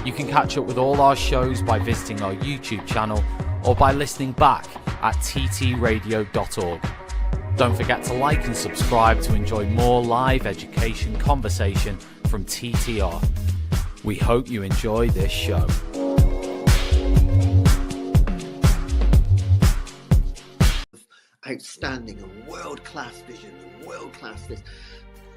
You can catch up with all our shows by visiting our YouTube channel or by listening back at ttradio.org. Don't forget to like and subscribe to enjoy more live education conversation from TTR. We hope you enjoy this show. Outstanding and world-class vision and world-class this.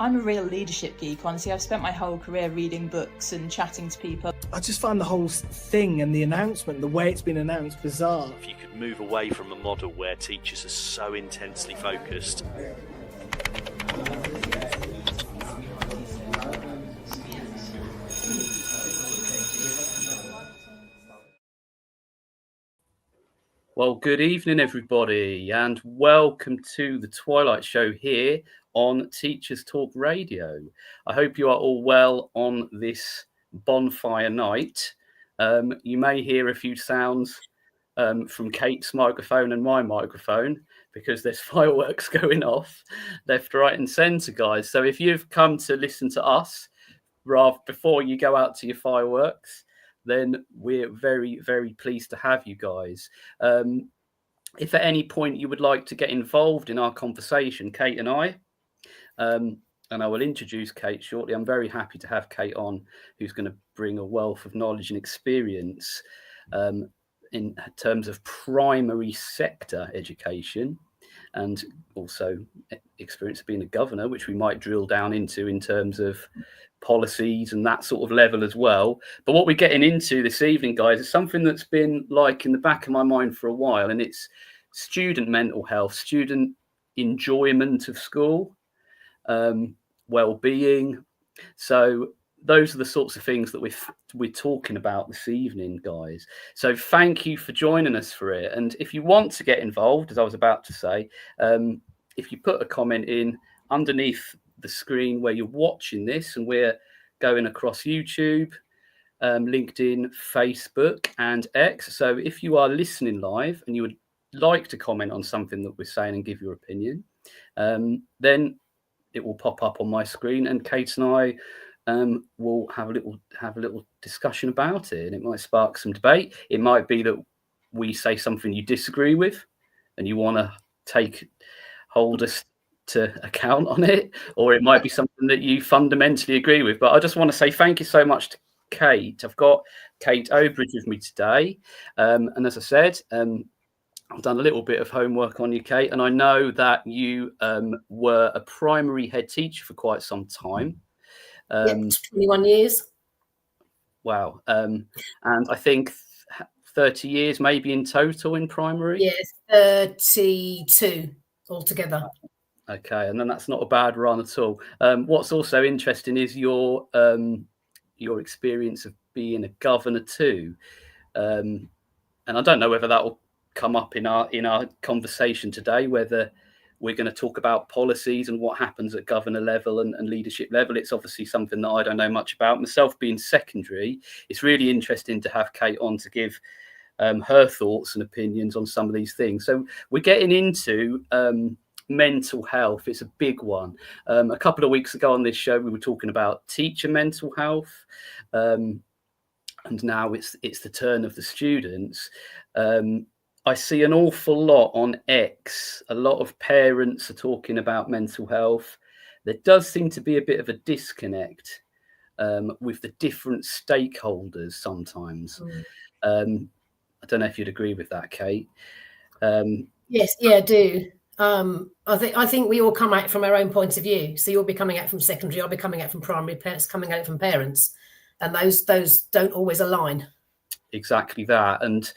I'm a real leadership geek, honestly. I've spent my whole career reading books and chatting to people. I just find the whole thing and the announcement, the way it's been announced, bizarre. If you could move away from a model where teachers are so intensely focused. Well, good evening, everybody, and welcome to the Twilight Show here on Teachers Talk Radio. I hope you are all well on this bonfire night. You may hear a few sounds from Kate's microphone and my microphone because there's fireworks going off left, right and centre, guys. So if you've come to listen to us rather before you go out to your fireworks, then we're very, very pleased to have you guys. If at any point you would like to get involved in our conversation, Kate and I, and I will introduce Kate shortly. I'm very happy to have Kate on, who's going to bring a wealth of knowledge and experience in terms of primary sector education and also experience of being a governor, which we might drill down into in terms of policies and that sort of level as well. But what we're getting into this evening, guys, is something that's been like in the back of my mind for a while, and it's student mental health, student enjoyment of school, well-being. So those are the sorts of things that we're talking about this evening, guys. So thank you for joining us for it. And if you want to get involved, as I was about to say, if you put a comment in underneath the screen where you're watching this, and we're going across YouTube, LinkedIn, Facebook and X. So if you are listening live and you would like to comment on something that we're saying and give your opinion, then it will pop up on my screen, and Kate and I will have a little discussion about it, and it might spark some debate. It might be that we say something you disagree with and you want to hold us to account on it, or it might be something that you fundamentally agree with. But I just want to say thank you so much to Kate. I've got Kate Owbridge with me today, and as I said, I've done a little bit of homework on you, Kate, and I know that you were a primary head teacher for quite some time. 21 years. Wow. And I think 30 years maybe in total in primary? Yes, 32 altogether. Okay, and then that's not a bad run at all. What's also interesting is your experience of being a governor too. And I don't know whether that will come up in our conversation today, whether we're going to talk about policies and what happens at governor level and leadership level. It's obviously something that I don't know much about. Myself being secondary, it's really interesting to have Kate on to give her thoughts and opinions on some of these things. So we're getting into mental health. It's a big one. A couple of weeks ago on this show, we were talking about teacher mental health. And now it's the turn of the students. I see an awful lot on X. A lot of parents are talking about mental health. There does seem to be a bit of a disconnect with the different stakeholders sometimes. I don't know if you'd agree with that, Kate. Yes, yeah, I do. I think we all come at it from our own point of view. So you'll be coming out from secondary, I'll be coming out from primary, parents coming out from parents, and those don't always align. Exactly that. And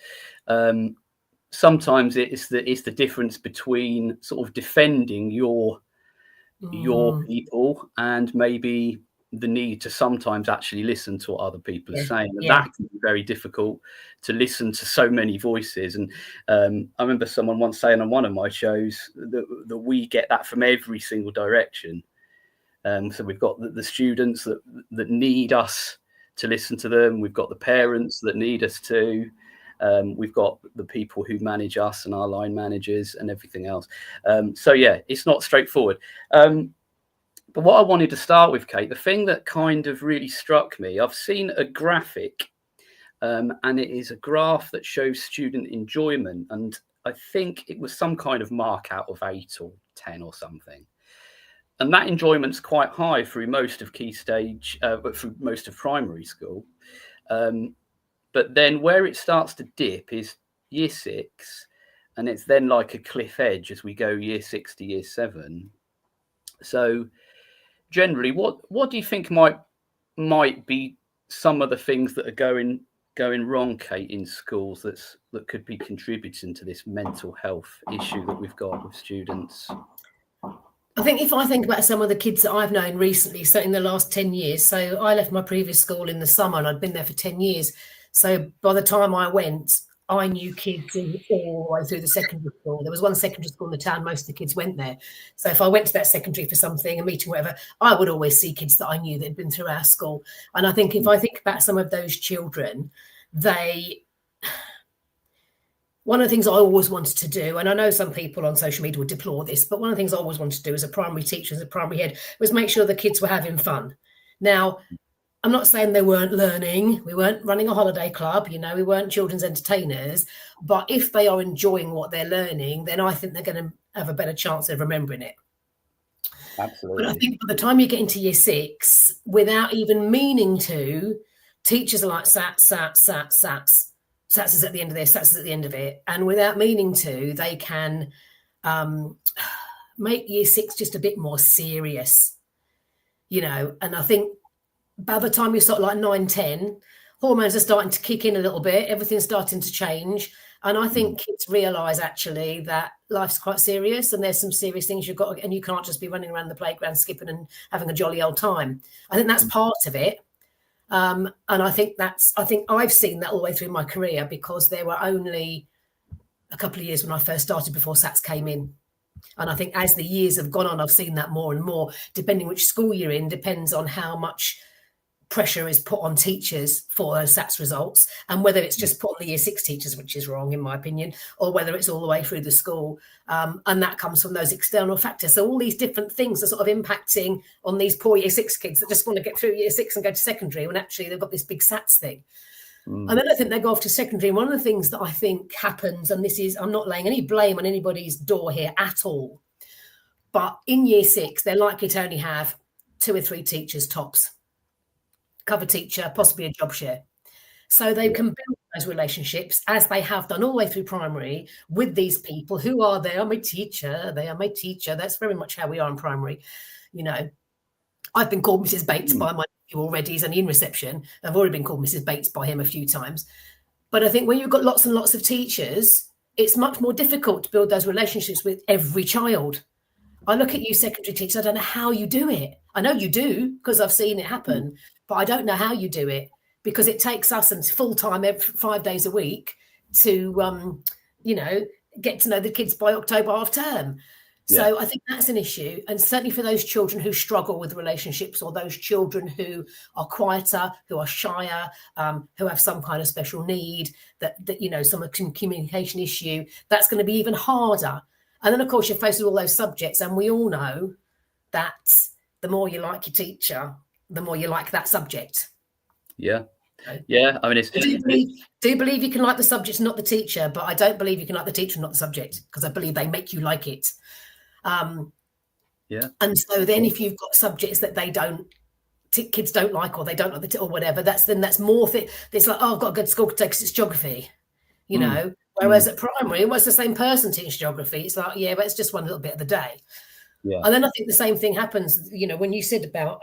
sometimes it's the difference between sort of defending your people and maybe the need to sometimes actually listen to what other people are saying. And that can be very difficult to listen to so many voices. And I remember someone once saying on one of my shows that we get that from every single direction. So we've got the students that need us to listen to them. We've got the parents that need us to. We've got the people who manage us and our line managers and everything else. So yeah, it's not straightforward. But what I wanted to start with, Kate, the thing that kind of really struck me, I've seen a graphic and it is a graph that shows student enjoyment. And I think it was some kind of mark out of 8 or 10 or something. And that enjoyment's quite high through most of key stage, but through most of primary school. But then where it starts to dip is year 6, and it's then like a cliff edge as we go year 6 to year 7. So generally, what do you think might be some of the things that are going wrong, Kate, in schools that could be contributing to this mental health issue that we've got with students? I think if I think about some of the kids that I've known recently, so in the last 10 years, so I left my previous school in the summer and I'd been there for 10 years. So by the time I went, I knew kids all the way through the secondary school. There was one secondary school in the town, most of the kids went there. So if I went to that secondary for something, a meeting, whatever, I would always see kids that I knew that had been through our school. And I think if I think about some of those children, one of the things I always wanted to do, and I know some people on social media would deplore this, but one of the things I always wanted to do as a primary teacher, as a primary head, was make sure the kids were having fun. Now, I'm not saying they weren't learning. We weren't running a holiday club, we weren't children's entertainers. But if they are enjoying what they're learning, then I think they're going to have a better chance of remembering it. Absolutely. But I think by the time you get into year 6, without even meaning to, teachers are like SATs. SATs is at the end of this, SATs is at the end of it. And without meaning to, they can make year 6 just a bit more serious, And I think by the time you're sort of like 9, 10, hormones are starting to kick in a little bit. Everything's starting to change. And I think kids realise actually that life's quite serious and there's some serious things you've got, and you can't just be running around the playground, skipping and having a jolly old time. I think that's part of it. And I think I've seen that all the way through my career, because there were only a couple of years when I first started before SATs came in. And I think as the years have gone on, I've seen that more and more. Depending which school you're in, depends on how much pressure is put on teachers for those SATs results, and whether it's just put on the year 6 teachers, which is wrong in my opinion, or whether it's all the way through the school. And that comes from those external factors. So all these different things are sort of impacting on these poor year 6 kids that just want to get through year 6 and go to secondary, when actually they've got this big SATs thing. And then I think they go off to secondary. And one of the things that I think happens, and this is, I'm not laying any blame on anybody's door here at all, but in year 6, they're likely to only have 2 or 3 teachers tops. Cover teacher, possibly a job share. So they can build those relationships, as they have done all the way through primary, with these people who are, they are my teacher. That's very much how we are in primary. I've been called Mrs. Bates by my nephew already. He's only in reception. I've already been called Mrs. Bates by him a few times. But I think when you've got lots and lots of teachers, it's much more difficult to build those relationships with every child. I look at you secondary teachers, I don't know how you do it. I know you do, because I've seen it happen, but I don't know how you do it, because it takes us, and it's full-time 5 days a week, to, get to know the kids by October half term. So I think that's an issue. And certainly for those children who struggle with relationships, or those children who are quieter, who are shyer, who have some kind of special need, that some communication issue, that's going to be even harder. And then, of course, you're faced with all those subjects. And we all know that the more you like your teacher, the more you like that subject. Yeah. Yeah. I mean, do believe you can like the subject and not the teacher, but I don't believe you can like the teacher and not the subject, because I believe they make you like it. And so then if you've got subjects that kids don't like, or they don't like or whatever, that's more it's like, oh, I've got to go to school today because it's geography, whereas at primary, it's the same person teaching geography. It's like, yeah, but it's just one little bit of the day. And then I think the same thing happens, when you said about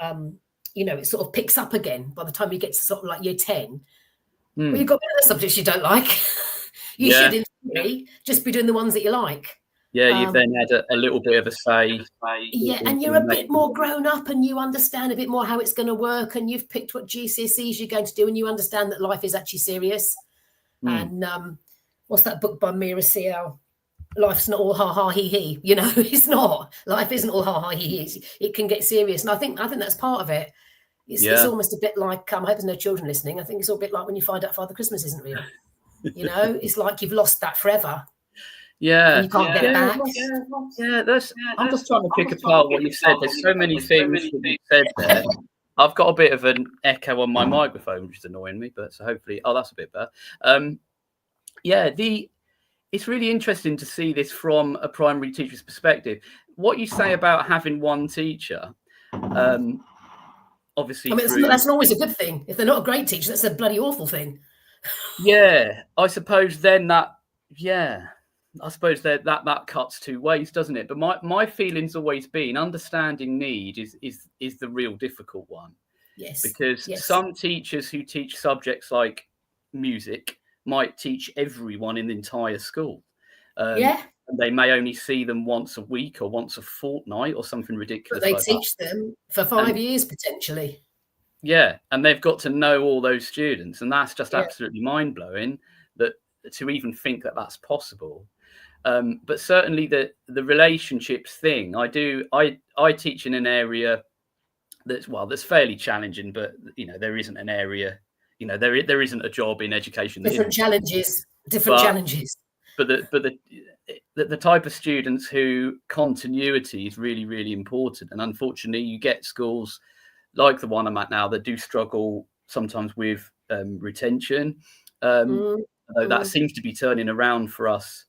it sort of picks up again by the time you get to sort of like year 10. Well, you've got other subjects you don't like. You should, in theory, just be doing the ones that you like. You've then had a little bit of a say. And you're a bit more grown up, and you understand a bit more how it's going to work, and you've picked what GCSEs you're going to do, and you understand that life is actually serious. And what's that book by Mira Ciel? Life's not all ha ha he he. It's not. Life isn't all ha ha he he. It can get serious, and I think that's part of it. It's almost a bit like, I hope there's no children listening. I think it's all a bit like when you find out Father Christmas isn't real. It's like you've lost that forever. And you can't get it back. I'm just trying to pick apart what you said. There's so many things that you said there. I've got a bit of an echo on my microphone, which is annoying me, but so hopefully, that's a bit better. Yeah, it's really interesting to see this from a primary teacher's perspective. What you say about having one teacher, obviously, I mean, that's not always a good thing. If they're not a great teacher, that's a bloody awful thing. Yeah, I suppose then that cuts two ways, doesn't it? But my feeling's always been understanding need is the real difficult one. Yes. Because some teachers who teach subjects like music might teach everyone in the entire school. And they may only see them once a week or once a fortnight or something ridiculous. But they teach them for 5 years potentially. Yeah, and they've got to know all those students, and that's just absolutely mind-blowing that to even think that that's possible. But certainly the relationships thing, I teach in an area that's fairly challenging, but there isn't an area, there isn't a job in education. Different challenges. But the type of students who continuity is really, really important, and unfortunately, you get schools like the one I'm at now that do struggle sometimes with retention. Though that seems to be turning around for us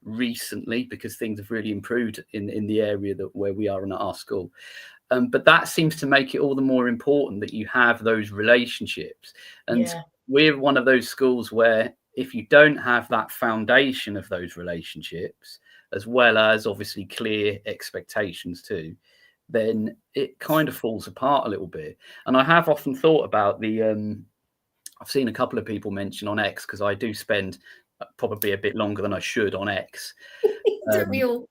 recently because things have really improved in the area where we are in our school. But that seems to make it all the more important that you have those relationships. And we're one of those schools where if you don't have that foundation of those relationships, as well as obviously clear expectations too, then it kind of falls apart a little bit. And I have often thought about I've seen a couple of people mention on X, because I do spend probably a bit longer than I should on X. Don't we all?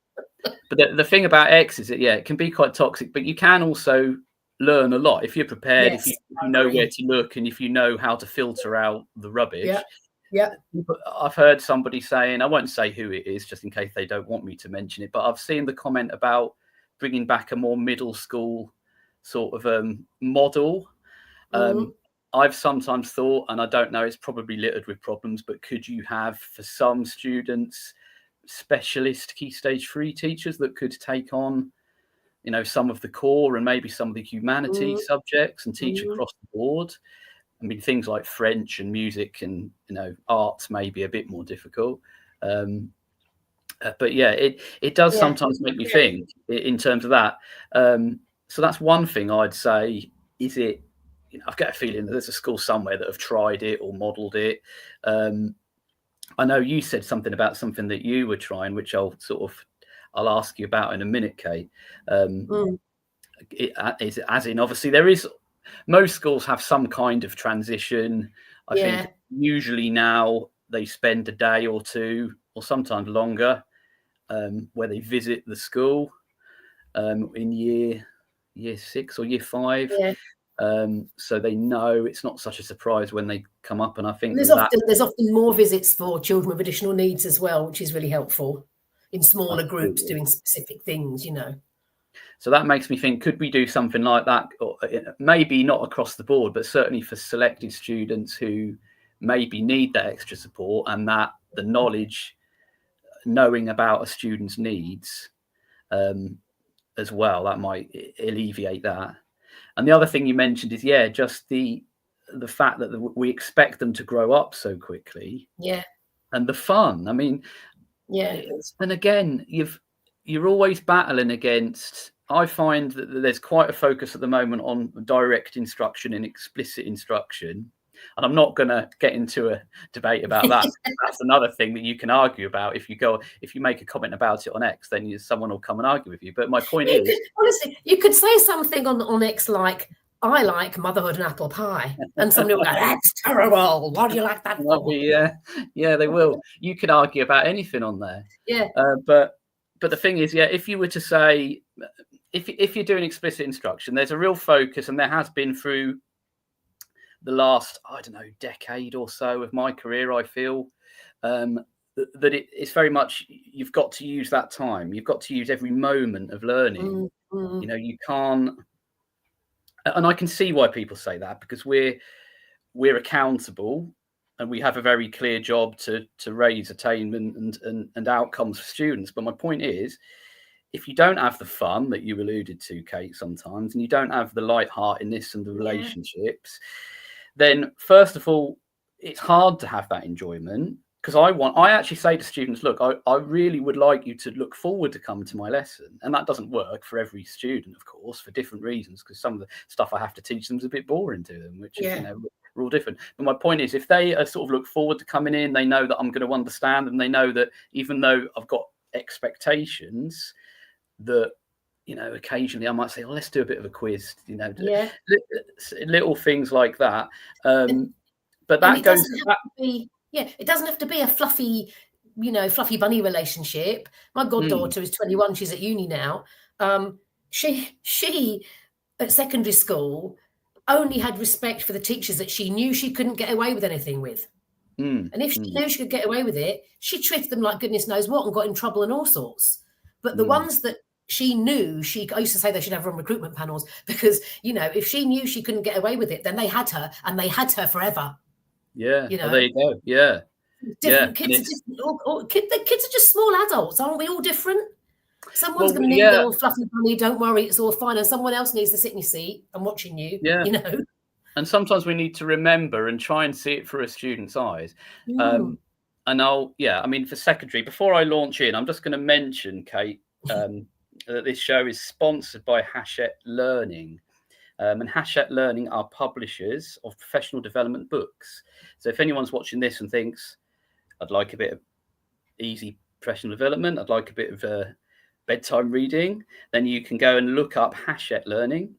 But the thing about X is that, it can be quite toxic, but you can also learn a lot if you're prepared, if you know where to look, and if you know how to filter out the rubbish. Yeah. I've heard somebody saying, I won't say who it is just in case they don't want me to mention it, but I've seen the comment about bringing back a more middle school sort of model. I've sometimes thought, and I don't know, it's probably littered with problems, but could you have for some students specialist Key Stage 3 teachers that could take on, some of the core and maybe some of the humanities subjects and teach across the board? I mean, things like French and music and, arts may be a bit more difficult. But it does sometimes make me think in terms of that. So that's one thing I'd say. Is it, I've got a feeling that there's a school somewhere that have tried it or modelled it. I know you said something about something that you were trying, which I'll ask you about in a minute, Kate. As in, obviously, most schools have some kind of transition. I think usually now they spend a day or two, or sometimes longer, where they visit the school in year 6 or year 5. So they know it's not such a surprise when they come up. And I think there's often more visits for children with additional needs as well, which is really helpful in smaller groups doing specific things, So that makes me think, could we do something like that? Or maybe not across the board, but certainly for selected students who maybe need that extra support, and that the knowledge, knowing about a student's needs as well, that might alleviate that. And the other thing you mentioned is, just the fact that we expect them to grow up so quickly. And the fun. I mean, and again, you're always battling against. I find that there's quite a focus at the moment on direct instruction and explicit instruction. And I'm not going to get into a debate about that. That's another thing that you can argue about. If you make a comment about it on X, then someone will come and argue with you. But my point is, honestly, you could say something on X like, I like motherhood and apple pie. And somebody will go, that's terrible. Why do you like that? They will. You could argue about anything on there. But the thing is, if you were to say, if you're doing explicit instruction, there's a real focus, and there has been through the last, decade or so of my career, I feel that it's very much, you've got to use that time. You've got to use every moment of learning. You can't, and I can see why people say that, because we're accountable and we have a very clear job to raise attainment and outcomes for students. But my point is, if you don't have the fun that you alluded to, Kate, sometimes, and you don't have the lightheartedness and the relationships, then first of all, it's hard to have that enjoyment. Because I actually say to students, look, I really would like you to look forward to coming to my lesson. And that doesn't work for every student, of course, for different reasons, because some of the stuff I have to teach them is a bit boring to them, which is, we're all different. But my point is, if they sort of look forward to coming in, they know that I'm going to understand, and they know that even though I've got expectations, that, occasionally I might say, well, let's do a bit of a quiz, little things like that. But that goes it doesn't have to be a fluffy bunny relationship. My goddaughter is 21. She's at uni now. She at secondary school only had respect for the teachers that she knew she couldn't get away with anything with. And if she knew she could get away with it, she treated them like goodness knows what and got in trouble and all sorts. But the ones that she knew, I used to say they should have run recruitment panels, because, if she knew she couldn't get away with it, then they had her, and they had her forever. Yeah, there you go. Yeah, different kids. The kids are just small adults, aren't we all different? Someone's going to need a little fluffy bunny. Don't worry, it's all fine. And someone else needs to sit in your seat and watching you. Yeah, And sometimes we need to remember and try and see it through a student's eyes. And for secondary, before I launch in, I'm just going to mention, Kate, that this show is sponsored by Hachette Learning. And Hachette Learning are publishers of professional development books. So if anyone's watching this and thinks, I'd like a bit of easy professional development, I'd like a bit of bedtime reading, then you can go and look up Hachette Learning.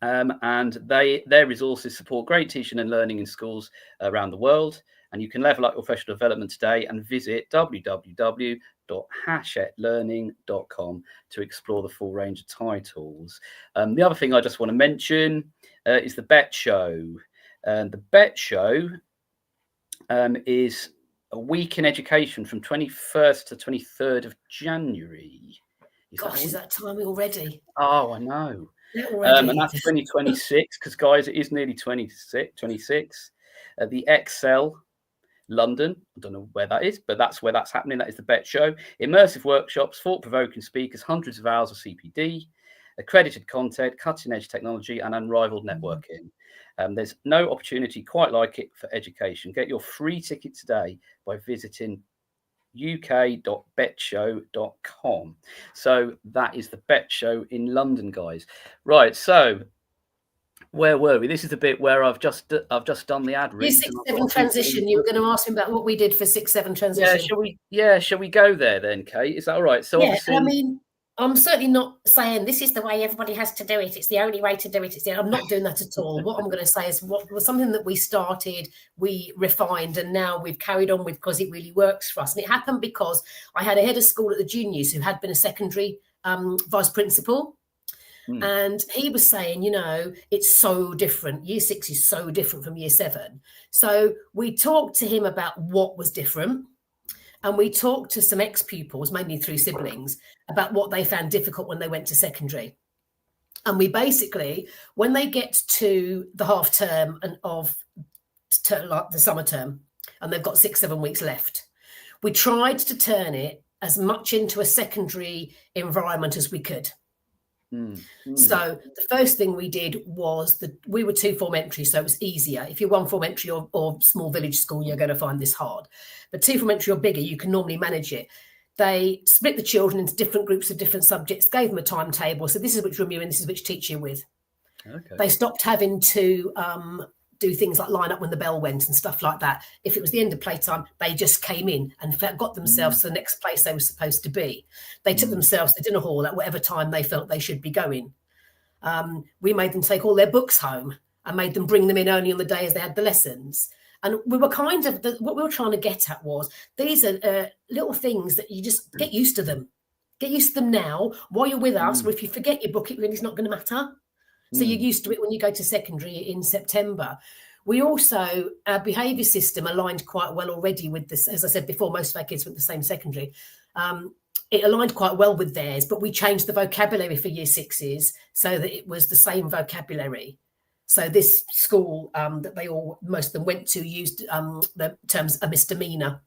And their resources support great teaching and learning in schools around the world. And you can level up your professional development today and visit www.hachetteLearning.com to explore the full range of titles. The other thing I just want to mention is the Bet Show. The Bet Show is a week in education from 21st to 23rd of January. Is that timing already? Oh, I know. And that's 2026, because, guys, it is nearly 26. The Excel London, I don't know where that is, but that's where that's happening. That is the Bet Show. Immersive workshops, thought-provoking speakers, hundreds of hours of CPD, accredited content, cutting-edge technology, and unrivaled networking. There's no opportunity quite like it for education. Get your free ticket today by visiting uk.betshow.com. So that is the Bet Show in London, guys. Right, so where were we? This is the bit where I've just done the ad read. Year 6-7 transition. You were going to ask me about what we did for 6-7 transition. Shall we go there then, Kate? Is that all right? So obviously, I'm certainly not saying this is the way everybody has to do it. It's the only way to do it. I'm not doing that at all. What I'm going to say is what was something that we started, we refined, and now we've carried on with because it really works for us. And it happened because I had a head of school at the juniors who had been a secondary vice principal. And he was saying, it's so different. Year 6 is so different from year 7. So we talked to him about what was different. And we talked to some ex-pupils, mainly through siblings, about what they found difficult when they went to secondary. And we basically, when they get to the half term and of the summer term, and they've got 6-7 weeks left, we tried to turn it as much into a secondary environment as we could. So the first thing we did was we were 2 form entry, so it was easier. If you're 1 form entry or small village school, you're going to find this hard. But 2 form entry or bigger, you can normally manage it. They split the children into different groups of different subjects, gave them a timetable. So this is which room you're in, this is which teacher you're with. Okay. They stopped having to do things like line up when the bell went and stuff like that. If it was the end of playtime, they just came in and got themselves to the next place they were supposed to be. They took themselves to the dinner hall at whatever time they felt they should be going. We made them take all their books home and made them bring them in only on the days they had the lessons. And we were what we were trying to get at was these are little things that you just get used to them. Get used to them now while you're with us, or if you forget your book, it really is not going to matter. So you're used to it when you go to secondary in September. We also, our behaviour system aligned quite well already with this. As I said before, most of our kids went to the same secondary. It aligned quite well with theirs, but we changed the vocabulary for year 6s so that it was the same vocabulary. So this school that most of them went to used the terms a misdemeanour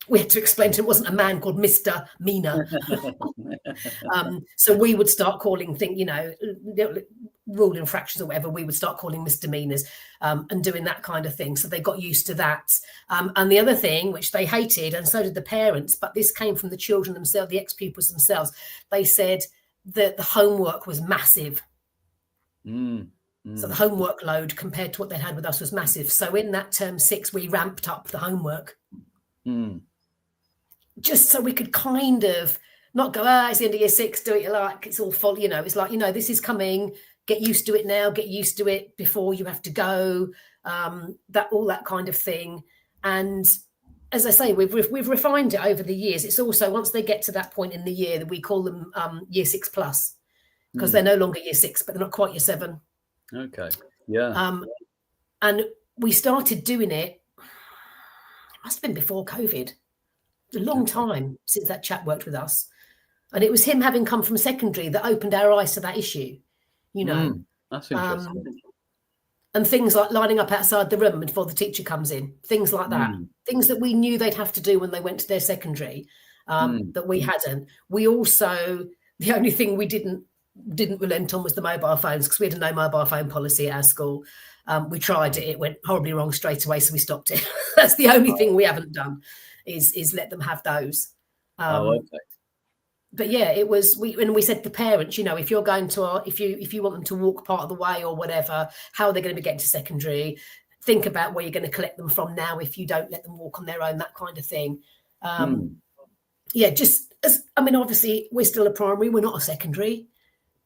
we had to explain to him it wasn't a man called Mr. Mina. So we would start calling things, rule infractions or whatever, we would start calling misdemeanors and doing that kind of thing. So they got used to that. And the other thing, which they hated, and so did the parents, but this came from the children themselves, the ex-pupils themselves, they said that the homework was massive. So the homework load compared to what they had with us was massive. So in that term 6, we ramped up the homework. Just so we could kind of not go, it's the end of year 6, do it you like, it's all full, it's like, this is coming, get used to it now, get used to it before you have to go, that kind of thing. And as I say, we've refined it over the years. It's also, once they get to that point in the year, that we call them year 6 plus, because they're no longer year 6, but they're not quite year 7. Okay. Yeah. And we started doing it, must have been before COVID, a long time since that chap worked with us. And it was him having come from secondary that opened our eyes to that issue, That's interesting. And things like lining up outside the room before the teacher comes in, things like that, things that we knew they'd have to do when they went to their secondary, that we hadn't. We also, the only thing we didn't relent on was the mobile phones, because we had a no mobile phone policy at our school. We tried it went horribly wrong straight away, so we stopped it. That's the only thing we haven't done is let them have those. Okay. But yeah, it was we said to parents, if you're going to if you want them to walk part of the way or whatever, how are they going to be getting to secondary? Think about where you're going to collect them from now if you don't let them walk on their own, that kind of thing. Obviously we're still a primary, we're not a secondary,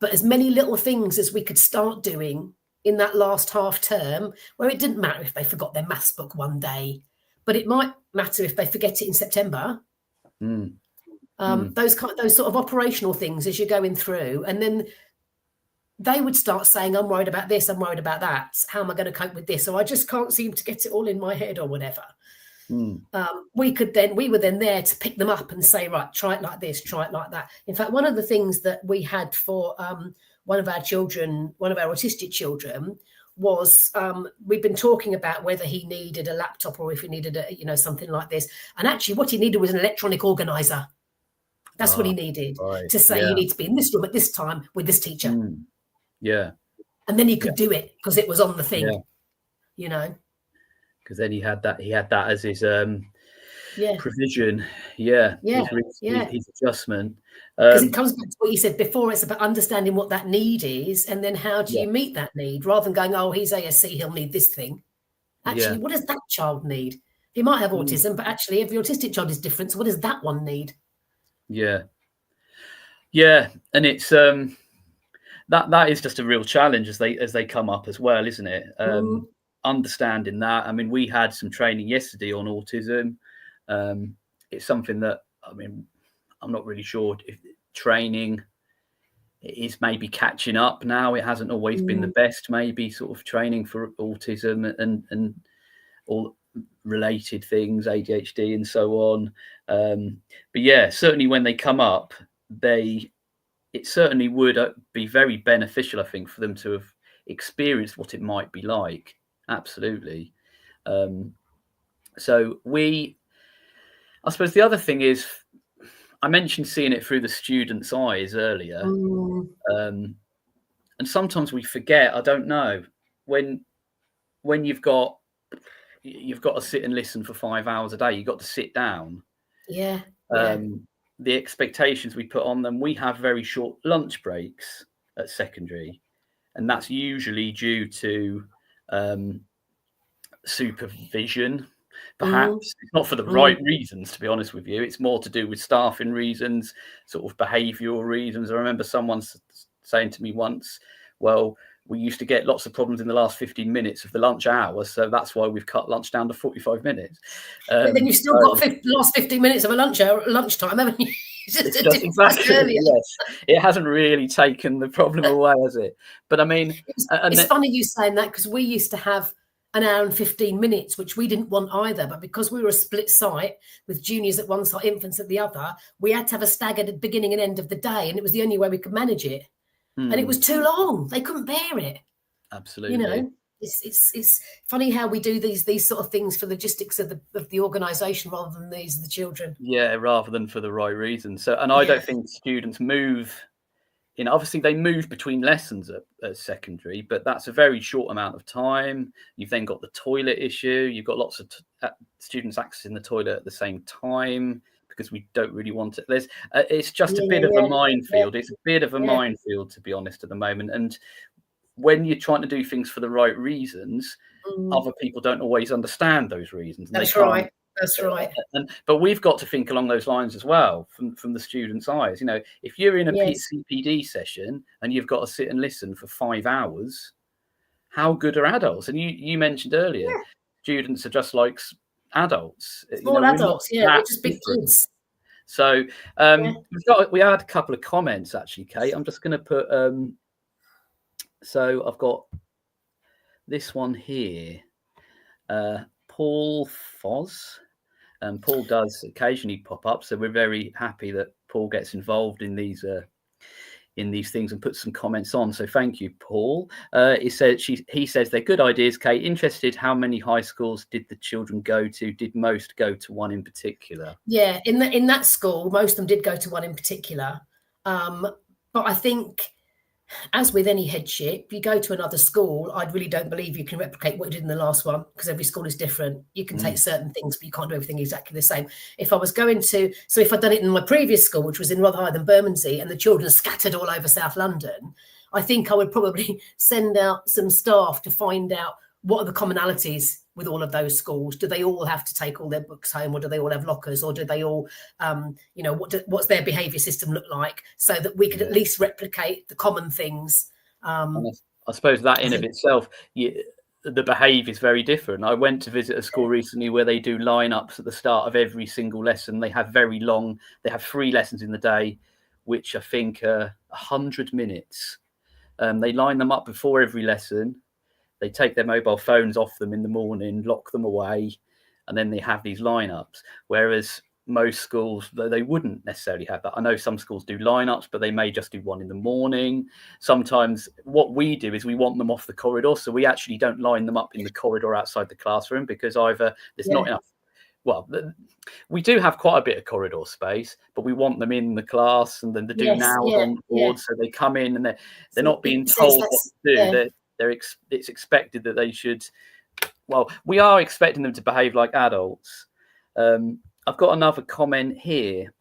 but as many little things as we could start doing in that last half term, where it didn't matter if they forgot their maths book one day, but it might matter if they forget it in September. Those sort of operational things as you're going through, and then they would start saying, I'm worried about this, I'm worried about that, how am I going to cope with this, or I just can't seem to get it all in my head or whatever. We were then there to pick them up and say, right, try it like this, try it like that. In fact, one of the things that we had for one of our autistic children was we'd been talking about whether he needed a laptop or if he needed something like this, and actually what he needed was an electronic organizer. That's what he needed, to say you need to be in this room at this time with this teacher. Yeah. And then he could do it because it was on the thing, Because then he had that as his provision. His adjustment. Because it comes back to what you said before, it's about understanding what that need is, and then how do you meet that need, rather than going, oh, he's ASC, he'll need this thing. Actually, what does that child need? He might have autism, but actually every autistic child is different. So what does that one need? Yeah, and it's that is just a real challenge as they come up as well, isn't it? Understanding that. I mean, we had some training yesterday on autism. It's something that, I'm not really sure if training is maybe catching up now. It hasn't always been the best, maybe, sort of training for autism and all related things, ADHD and so on. But yeah, certainly when they come up, it certainly would be very beneficial, I think, for them to have experienced what it might be like. Absolutely. So I suppose the other thing is, I mentioned seeing it through the students' eyes earlier. And sometimes we forget, I don't know, when you've got to sit and listen for 5 hours a day, you've got to sit down. The expectations we put on them, we have very short lunch breaks at secondary, and that's usually due to supervision, perhaps. It's not for the right reasons, to be honest with you. It's more to do with staffing reasons, sort of behavioural reasons. I remember someone saying to me once, well, we used to get lots of problems in the last 15 minutes of the lunch hour, so that's why we've cut lunch down to 45 minutes. But then you've still got the last 15 minutes of a lunchtime, haven't you? Exactly. Yes. It hasn't really taken the problem away, has it? But I mean, it's funny you saying that, because we used to have an hour and 15 minutes, which we didn't want either. But because we were a split site with juniors at one side, infants at the other, we had to have a staggered beginning and end of the day, and it was the only way we could manage it. And it was too long. They couldn't bear it. Absolutely. It's funny how we do these sort of things for the logistics of the organisation rather than these of the children. Yeah, rather than for the right reasons. So, and I don't think students move. Obviously they move between lessons at secondary, but that's a very short amount of time. You've then got the toilet issue. You've got lots of students accessing the toilet at the same time because we don't really want it. It's just a bit of a minefield. It's a bit of a minefield, to be honest, at the moment. And when you're trying to do things for the right reasons, other people don't always understand those reasons. That's right. That's right. But we've got to think along those lines as well, from the students' eyes. If you're in a CPD session and you've got to sit and listen for 5 hours, how good are adults? And you mentioned earlier, students are just like adults. Small adults, we're just big kids. So we had a couple of comments actually, Kate. I'm just going to put. So I've got this one here. Paul Foz. Paul does occasionally pop up, so we're very happy that Paul gets involved in these things and puts some comments on. So thank you, Paul. He says they're good ideas, Kate. Interested, how many high schools did the children go to? Did most go to one in particular? Yeah, in that school, most of them did go to one in particular. But I think, as with any headship, you go to another school, I really don't believe you can replicate what you did in the last one, because every school is different. You can take certain things, but you can't do everything exactly the same. If I'd done it in my previous school, which was in rather higher than Bermondsey, and the children scattered all over South London, I think I would probably send out some staff to find out what are the commonalities with all of those schools. Do they all have to take all their books home, or do they all have lockers, or do they all, what's their behaviour system look like, so that we could at least replicate the common things. I suppose that in of itself, the behaviour is very different. I went to visit a school recently where they do lineups at the start of every single lesson. They have they have 3 lessons in the day, which I think are 100 minutes. They line them up before every lesson. They take their mobile phones off them in the morning, lock them away, and then they have these lineups. Whereas most schools, they wouldn't necessarily have that. I know some schools do lineups, but they may just do one in the morning. Sometimes what we do is we want them off the corridor, so we actually don't line them up in the corridor outside the classroom, because either there's not enough. Well, we do have quite a bit of corridor space, but we want them in the class, and then they do on board, so they come in and they're not being told what to do. It's expected that they should. Well, we are expecting them to behave like adults. I've got another comment here,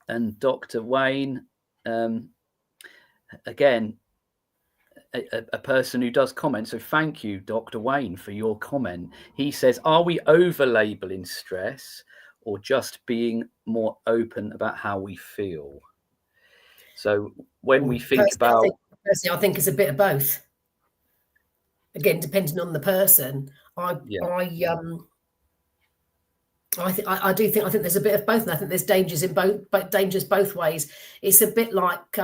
and Dr. Wayne, again, a person who does comment. So thank you, Dr. Wayne, for your comment. He says, are we over-labeling stress, or just being more open about how we feel? So when we think about... I think it's a bit of both. Again, depending on the person, I think there's a bit of both, and I think there's dangers both ways. It's a bit like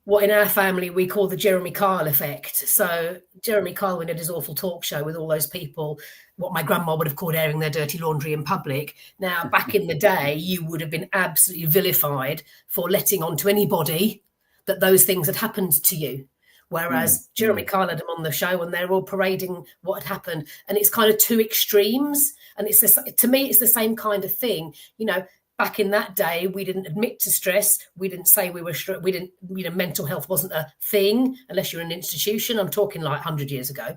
what in our family we call the Jeremy Kyle effect. So Jeremy Kyle, when he did his awful talk show with all those people, what my grandma would have called airing their dirty laundry in public. Now, back in the day, you would have been absolutely vilified for letting on to anybody that those things had happened to you. Whereas Jeremy Kyle had him on the show, and they're all parading what had happened. And it's kind of two extremes. And to me, it's the same kind of thing. Back in that day, we didn't admit to stress. We didn't say mental health wasn't a thing unless you're in an institution. I'm talking like 100 years ago.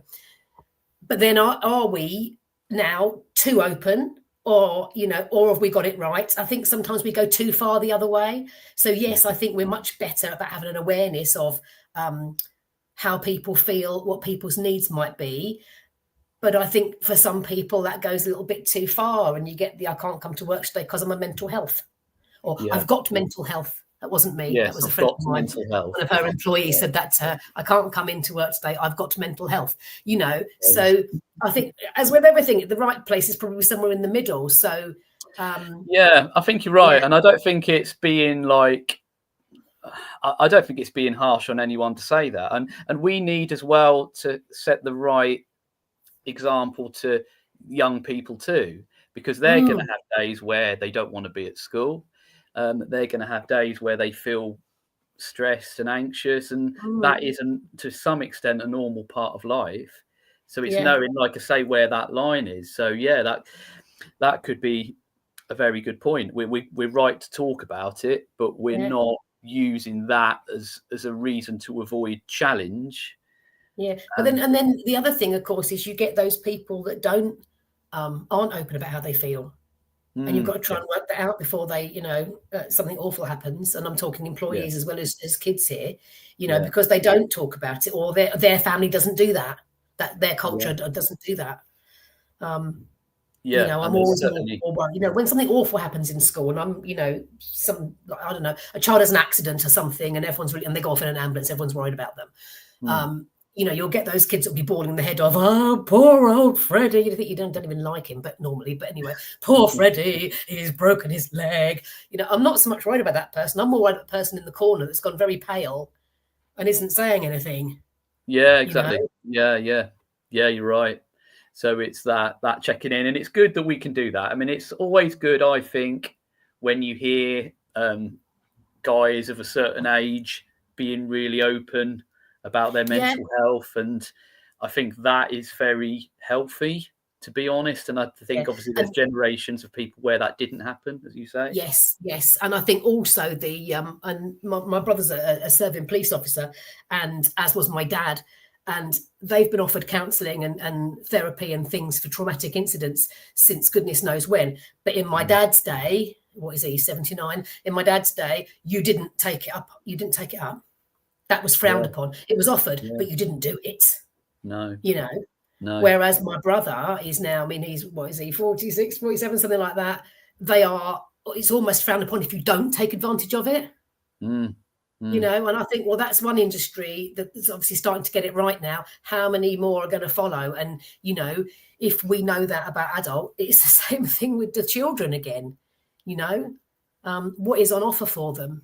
But then are we now too open, or have we got it right? I think sometimes we go too far the other way. So yes, I think we're much better about having an awareness of how people feel, what people's needs might be. But I think for some people that goes a little bit too far, and you get I can't come to work today because I'm a mental health, or I've got mental health. That wasn't me. Yes, that was a friend of mine. One of her employees said that to her, I can't come into work today. I've got mental health, So I think, as with everything, the right place is probably somewhere in the middle. So I think you're right. And I don't think it's being harsh on anyone to say that. And we need as well to set the right example to young people too, because they're going to have days where they don't want to be at school. They're going to have days where they feel stressed and anxious, and that isn't, to some extent, a normal part of life. So it's knowing, like I say, where that line is. So yeah, that could be a very good point. We're right to talk about it, but we're not using that as a reason to avoid challenge. Yeah, but then the other thing, of course, is you get those people that aren't open about how they feel, and you've got to try and work that out before they, something awful happens. And I'm talking employees as well as kids here, because they don't talk about it, or their family doesn't do that. That their culture doesn't do that. I'm always more worried. When something awful happens in school, and I'm, I don't know, a child has an accident or something, and and they go off in an ambulance, everyone's worried about them. You'll get those kids that'll be bawling their head off. Oh, poor old Freddie. You think you don't even like him, but anyway, poor Freddie, he's broken his leg. I'm not so much worried about that person. I'm more worried about the person in the corner that's gone very pale and isn't saying anything. Yeah, exactly. Yeah, you're right. So it's that checking in, and it's good that we can do that. I mean, it's always good, I think, when you hear guys of a certain age being really open about their mental health, and I think that is very healthy, to be honest. And I think obviously there's generations of people where that didn't happen, as you say. Yes, and I think also and my brother's a serving police officer, and as was my dad, and they've been offered counselling and therapy and things for traumatic incidents since goodness knows when. But in my dad's day, what is he, 79? In my dad's day, you didn't take it up. That was frowned upon. It was offered, but you didn't do it. No. No. Whereas my brother is now, he's, 46, 47, something like that. It's almost frowned upon if you don't take advantage of it. And I think, well, that's one industry that's obviously starting to get it right now. How many more are going to follow? And, if we know that about adult, it's the same thing with the children again. What is on offer for them?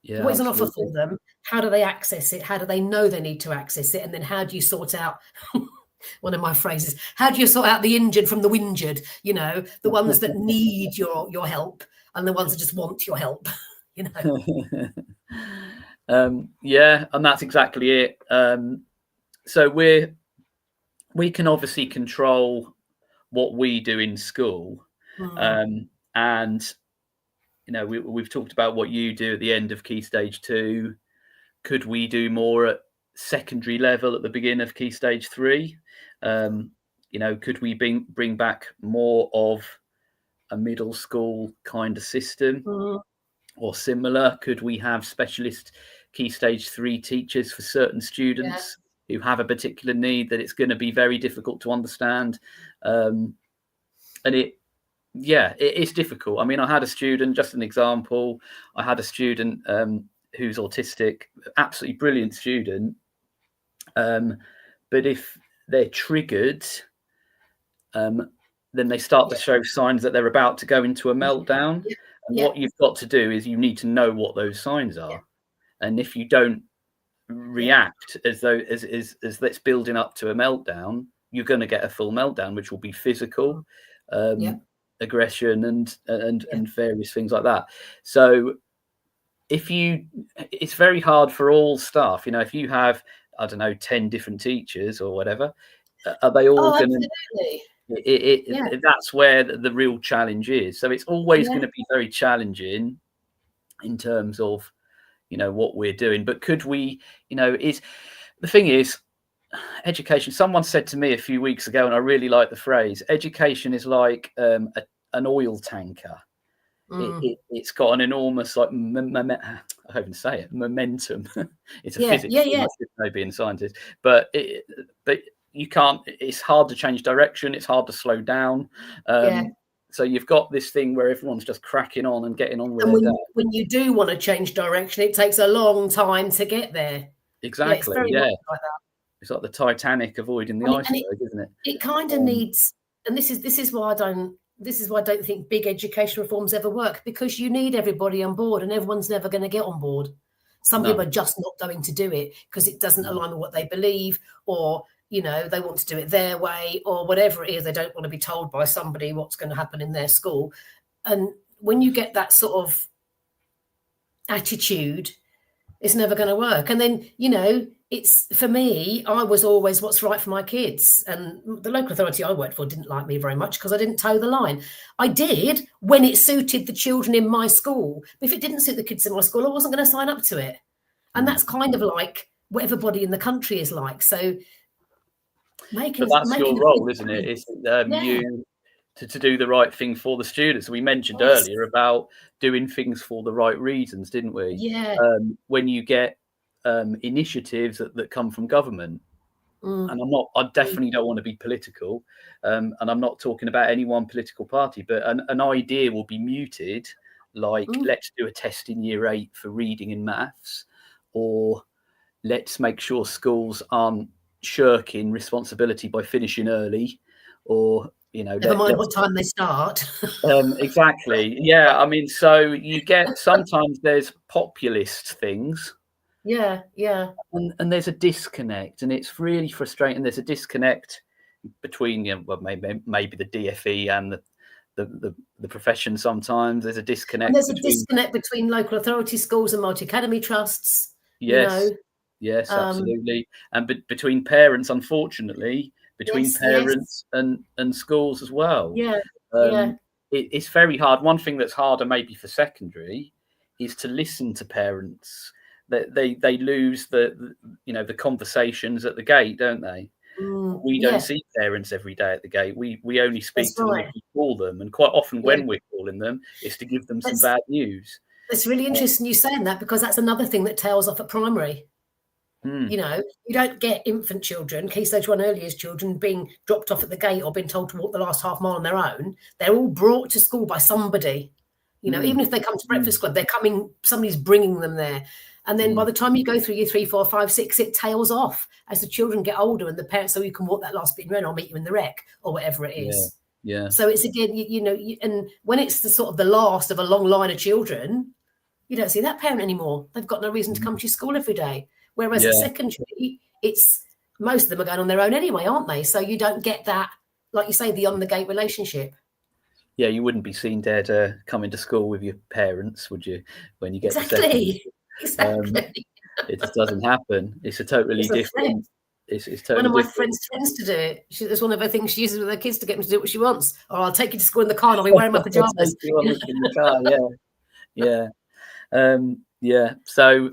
Yeah, what is on offer for them? How do they access it? How do they know they need to access it? And then how do you sort out one of my phrases? How do you sort out the injured from the whingered? The ones that need your help and the ones that just want your help. And that's exactly it. So we can obviously control what we do in school, and we've talked about what you do at the end of Key Stage 2. Could we do more at secondary level at the beginning of Key Stage 3? Could we bring back more of a middle school kind of system or similar? Could we have specialist Key Stage 3 teachers for certain students who have a particular need that it's going to be very difficult to understand? And it's difficult. I mean, I had a student, just an example, who's autistic, absolutely brilliant student. But if they're triggered, then they start to show signs that they're about to go into a meltdown. And what you've got to do is you need to know what those signs are. And if you don't react as though as that's building up to a meltdown, you're going to get a full meltdown, which will be physical. Aggression and various things like that. So it's very hard for all staff. If you have, I don't know, 10 different teachers or whatever, are they all going to? That's where the real challenge is. So it's always going to be very challenging in terms of what we're doing. But could we? The thing is, education. Someone said to me a few weeks ago, and I really like the phrase, education is like an oil tanker. It's got an enormous, I hope to say it, momentum. It's a physics, I should know, being a scientist, but you can't. It's hard to change direction. It's hard to slow down. So you've got this thing where everyone's just cracking on and getting on with it. When you do want to change direction, it takes a long time to get there. Exactly. Like that. It's like the Titanic avoiding the iceberg, isn't it? It kind of needs, and this is why I don't think big education reforms ever work, because you need everybody on board, and everyone's never going to get on board. Some people are just not going to do it because it doesn't align with what they believe, or they want to do it their way, or whatever it is. They don't want to be told by somebody what's going to happen in their school. And when you get that sort of attitude, it's never going to work. And then, it's, for me, I was always what's right for my kids. And the local authority I worked for didn't like me very much because I didn't toe the line. I did when it suited the children in my school. But if it didn't suit the kids in my school, I wasn't going to sign up to it. And that's kind of like what everybody in the country is like. So but that's your role, isn't it? It's you to do the right thing for the students. We mentioned earlier about doing things for the right reasons, didn't we? Yeah. When you get initiatives that come from government, and I definitely don't want to be political, and I'm not talking about any one political party, but an idea will be muted, like let's do a test in year 8 for reading and maths, or let's make sure schools aren't shirking responsibility by finishing early, or never mind what time they start. Exactly. Yeah. I mean, so you get, sometimes there's populist things. Yeah. And there's a disconnect, and it's really frustrating. There's a disconnect between, maybe the DFE and the profession. Sometimes there's a disconnect. And there's a disconnect between local authority schools and multi-academy trusts. Yes. Yes, absolutely. And between parents, unfortunately, between parents and schools as well. It's very hard. One thing that's harder maybe for secondary is to listen to parents. They lose the conversations at the gate, don't they? We don't see parents every day at the gate. We only speak to them if we call them, and quite often when we're calling them, it's to give them some bad news. It's really interesting you saying that, because that's another thing that tails off at primary. You don't get infant children, Key Stage 1 early years children, being dropped off at the gate or being told to walk the last half mile on their own. They're all brought to school by somebody. Even if they come to breakfast club, they're coming, somebody's bringing them there. And then by the time you go through year 3, 4, 5, 6, it tails off as the children get older and the parents, so you can walk that last bit in your own, I'll meet you in the rec, or whatever it is. Yeah. So it's again, and when it's the sort of the last of a long line of children, you don't see that parent anymore. They've got no reason to come to your school every day. Whereas at secondary, it's most of them are going on their own anyway, aren't they? So you don't get that, like you say, the on the gate relationship. Yeah, you wouldn't be seen there coming to school with your parents, would you? When you get to secondary. Exactly. It just doesn't happen. It's a totally different. It's totally one of my different. friends tends to do it. It's one of her things she uses with her kids to get them to do what she wants. Or I'll take you to school in the car and I'll be wearing my pajamas. In the car, yeah. So,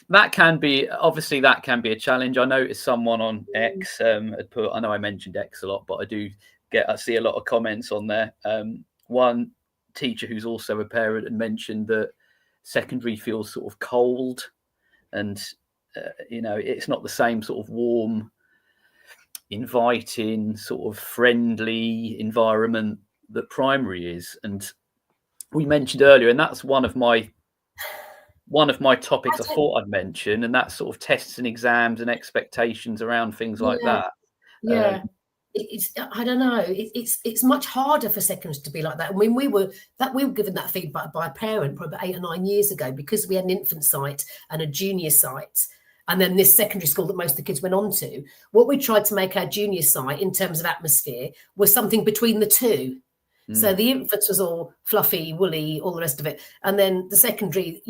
that can be a challenge. I noticed someone on X had put. I know I mentioned X a lot, but I see a lot of comments on there. One teacher who's also a parent had mentioned that secondary feels sort of cold, and it's not the same sort of warm, inviting, sort of friendly environment that primary is. And we mentioned earlier, and that's one of my topics I thought I'd mention, and that's sort of tests and exams and expectations around things like that. I don't know. It's much harder for secondaries to be like that. I mean, we were given that feedback by a parent probably about 8 or 9 years ago, because we had an infant site and a junior site, and then this secondary school that most of the kids went on to. What we tried to make our junior site in terms of atmosphere was something between the two. So the infants was all fluffy, woolly, all the rest of it, and then the secondary,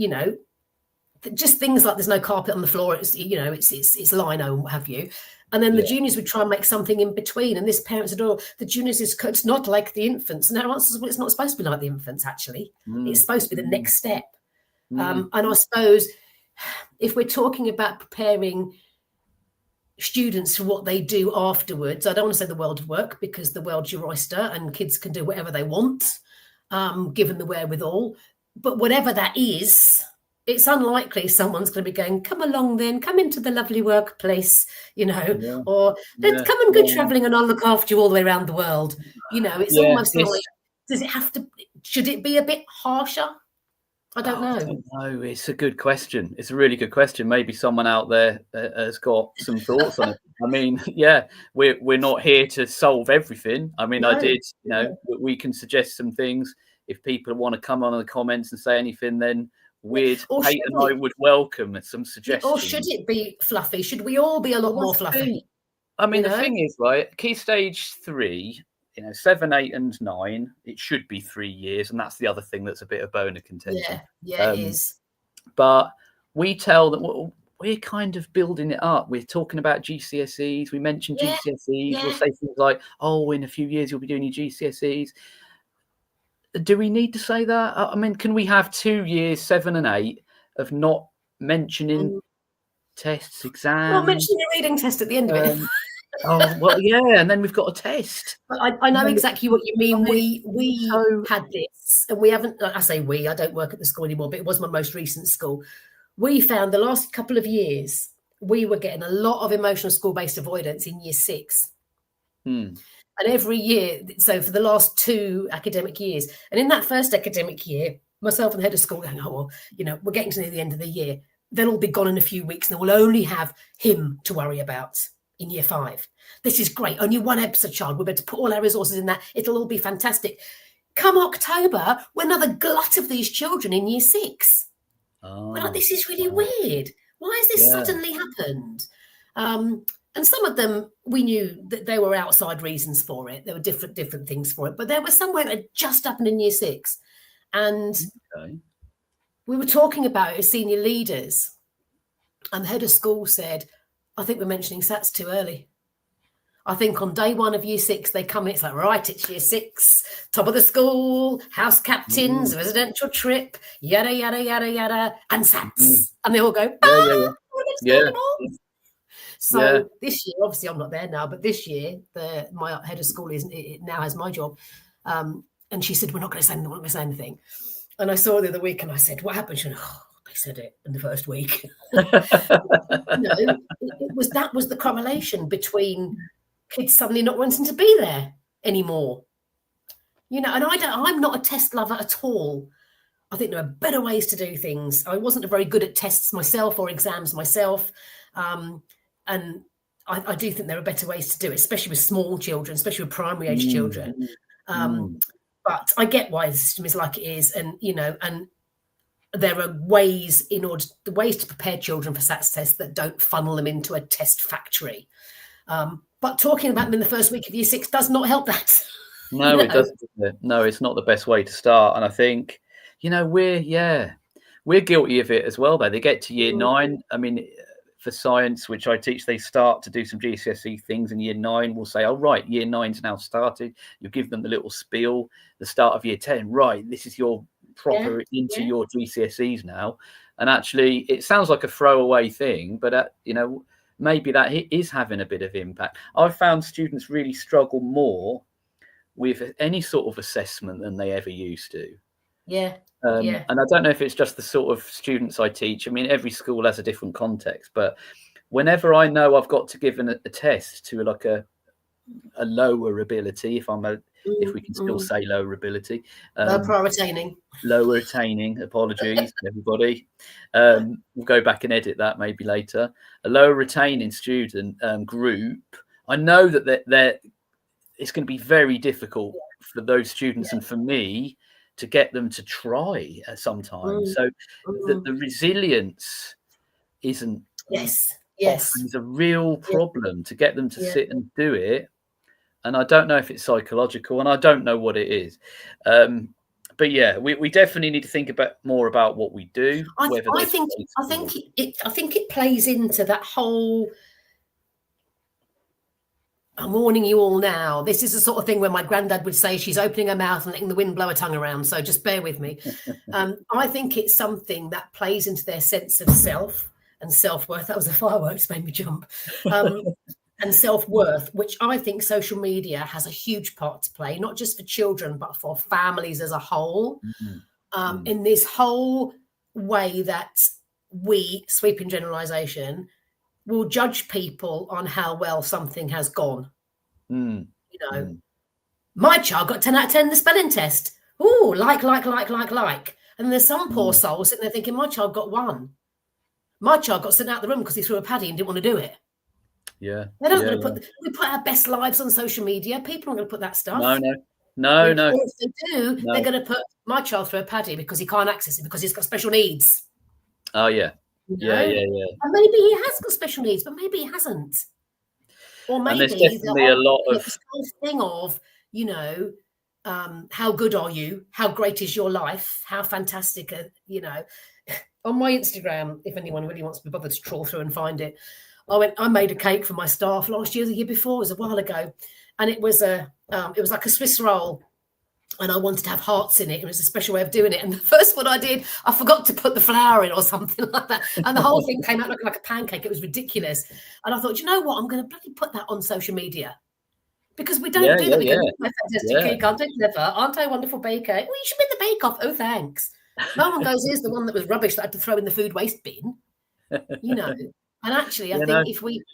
just things like there's no carpet on the floor. It's lino and what have you. And then the juniors would try and make something in between. And this parent said, "Oh, the juniors it's not like the infants." And our answer is, well, it's not supposed to be like the infants. Actually, it's supposed to be the next step. And I suppose if we're talking about preparing students for what they do afterwards, I don't want to say the world of work, because the world's your oyster and kids can do whatever they want, given the wherewithal. But whatever that is, it's unlikely someone's going to be going, "Come along then, come into the lovely workplace," or "Let's come and go travelling and I'll look after you all the way around the world." It's almost like, should it be a bit harsher? I don't know. It's a good question. It's a really good question. Maybe someone out there has got some thoughts on it. I mean, we're not here to solve everything. I mean, we can suggest some things. If people want to come on in the comments and say anything, then Kate and I would welcome some suggestions. Or should it be fluffy? Should we all be a lot more fluffy? I mean, the thing is, right, Key Stage 3 7, 8, and 9, it should be 3 years, and that's the other thing that's a bit of bone of contention. It is. But we tell that we're kind of building it up. We're talking about GCSEs. We mentioned GCSEs. We'll say things like, "Oh, in a few years you'll be doing your GCSEs." Do we need to say that? I mean, can we have 2 years, 7 and 8, of not mentioning tests, exams? Not mentioning a reading test at the end of it. Oh, well, yeah, and then we've got a test. I know exactly what you mean. We had this, and we haven't, I say we, I don't work at the school anymore, but it was my most recent school. We found the last couple of years, we were getting a lot of emotional school-based avoidance in year 6. And every year, so for the last 2 academic years, and in that first academic year, myself and the head of school going, "Oh, well, we're getting to near the end of the year. They'll all be gone in a few weeks, and we'll only have him to worry about in year 5. This is great. Only one episode child. We're going to put all our resources in that. It'll all be fantastic." Come October, we're another glut of these children in year 6. We're like, this is really weird. Why has this suddenly happened? And some of them, we knew that there were outside reasons for it. There were different things for it. But there was somewhere that just happened in year 6. And we were talking about it as senior leaders. And the head of school said, "I think we're mentioning SATs too early. I think on day 1 of year 6, they come in, it's like, right, it's year 6, top of the school, house captains, residential trip, yada, yada, yada, yada, and SATs." And they all go, So this year, obviously I'm not there now, but this year, my head of school now has my job. And she said, "We're not going to say anything. And I saw her the other week and I said, "What happened?" She went, "Oh, they said it in the first week." That was the correlation between kids suddenly not wanting to be there anymore. And I'm not a test lover at all. I think there are better ways to do things. I wasn't very good at tests myself or exams myself. And I do think there are better ways to do it, especially with small children, especially with primary age children. But I get why the system is like it is. And there are ways to prepare children for SATs tests that don't funnel them into a test factory. But talking about them in the first week of year 6 does not help that. No, it doesn't. No, it's not the best way to start. And I think, we're guilty of it as well, though. They get to year 9. I mean, for science, which I teach, they start to do some GCSE things in year 9. We'll say, "Oh, right, year 9's now started." You give them the little spiel, the start of year 10. Right, this is your proper into your GCSEs now. And actually, it sounds like a throwaway thing, but, maybe that is having a bit of impact. I've found students really struggle more with any sort of assessment than they ever used to. And I don't know if it's just the sort of students I teach. I mean, every school has a different context, but whenever I know I've got to give a test to like a lower ability, if we can still say lower ability, lower attaining, apologies everybody, we'll go back and edit that maybe later. A lower retaining student group, I know that it's going to be very difficult for those students and for me to get them to try sometimes. So the resilience isn't is a real problem to get them to sit and do it. And I don't know if it's psychological, and I don't know what it is. But we definitely need to think more about what we do. I think it plays into that whole. I'm warning you all now. This is the sort of thing where my granddad would say she's opening her mouth and letting the wind blow her tongue around. So just bear with me. I think it's something that plays into their sense of self and self-worth. That was a fireworks, made me jump. And self-worth, which I think social media has a huge part to play, not just for children, but for families as a whole. In this whole way that we, sweeping generalisation, will judge people on how well something has gone. My child got 10 out of 10 in the spelling test. Ooh, like. And there's some poor soul sitting there thinking, my child got 1. My child got sent out of the room because he threw a paddy and didn't want to do it. They're not going to we put our best lives on social media. People aren't going to put that stuff. No. If they do, they're going to put my child through a paddy because he can't access it because he's got special needs. Oh, yeah. Yeah. And maybe he has got special needs, but maybe he hasn't. Or maybe there's definitely a lot of this whole thing of how good are you? How great is your life? How fantastic, on my Instagram, if anyone really wants to be bothered to trawl through and find it, I made a cake for my staff last year, the year before, it was a while ago. And it was like a Swiss roll. And I wanted to have hearts in it. It was a special way of doing it. And the first one I did, I forgot to put the flour in or something like that. And the whole thing came out looking like a pancake. It was ridiculous. And I thought, you know what? I'm going to bloody put that on social media. Because we don't do that. We go, my fantastic cake, aren't I clever? Aren't I a wonderful baker? Well, you should make the bake off. Oh, thanks. No one goes, here's the one that was rubbish that I had to throw in the food waste bin. And actually, I think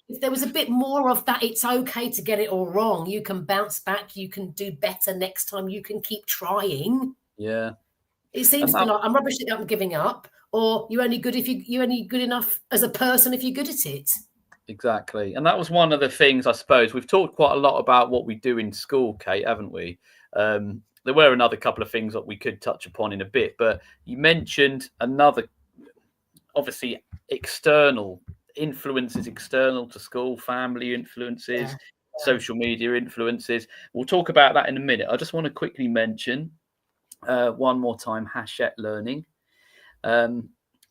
if there was a bit more of that, it's okay to get it all wrong. You can bounce back. You can do better next time. You can keep trying. Yeah. It seems to be like, I'm rubbish at it, I'm giving up. Or you're only good you're only good enough as a person if you're good at it. Exactly. And that was one of the things, I suppose. We've talked quite a lot about what we do in school, Kate, haven't we? There were another couple of things that we could touch upon in a bit, but you mentioned another, obviously, external influences, external to school, family influences, social media influences. We'll talk about that in a minute. I just want to quickly mention one more time, Hachette Learning.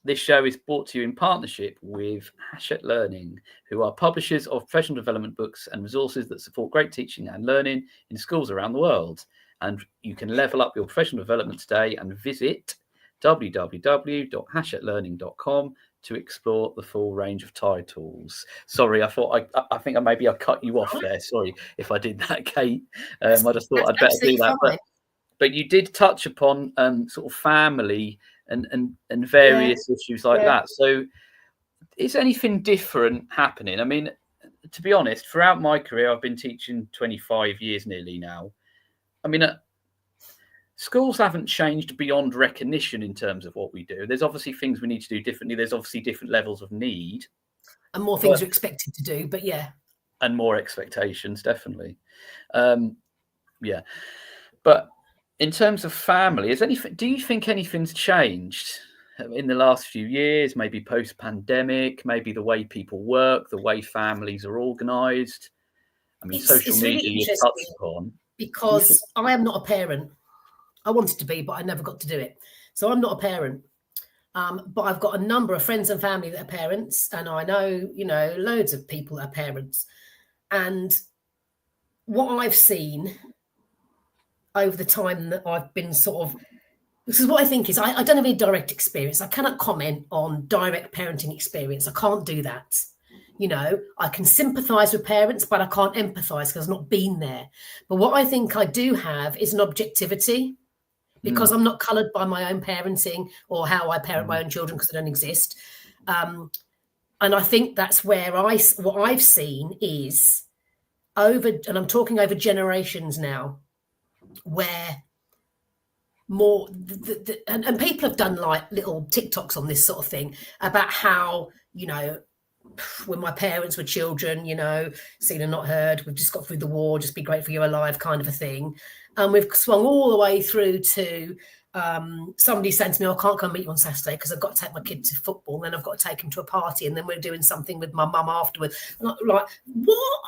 This show is brought to you in partnership with Hachette Learning, who are publishers of professional development books and resources that support great teaching and learning in schools around the world. And you can level up your professional development today and visit www.hachetteLearning.com to explore the full range of titles. Sorry, I think I cut you off there. Sorry if I did that, Kate. I just thought I'd better do that. But you did touch upon sort of family and various issues like that. So is anything different happening? I mean, to be honest, throughout my career, I've been teaching 25 years nearly now. I mean, schools haven't changed beyond recognition in terms of what we do. There's obviously things we need to do differently. There's obviously different levels of need. And more things are expected to do, but yeah. And more expectations, definitely. But in terms of family, do you think anything's changed in the last few years, maybe post-pandemic, maybe the way people work, the way families are organised? I mean, social media you touched upon. Because I am not a parent. I wanted to be, but I never got to do it. So I'm not a parent. But I've got a number of friends and family that are parents. And I know, loads of people that are parents. And what I've seen over the time that I've been this is what I think is, I don't have any direct experience. I cannot comment on direct parenting experience. I can't do that. I can sympathise with parents, but I can't empathise because I've not been there. But what I think I do have is an objectivity, because I'm not coloured by my own parenting or how I parent my own children, because they don't exist. And I think that's where what I've seen is and I'm talking over generations now, where more and people have done like little TikToks on this sort of thing about how, when my parents were children, seen and not heard, we've just got through the war, just be grateful you're alive kind of a thing. And we've swung all the way through to somebody saying to me, I can't come meet you on Saturday because I've got to take my kid to football, and then I've got to take him to a party, and then we're doing something with my mum afterwards. And I'm like, what?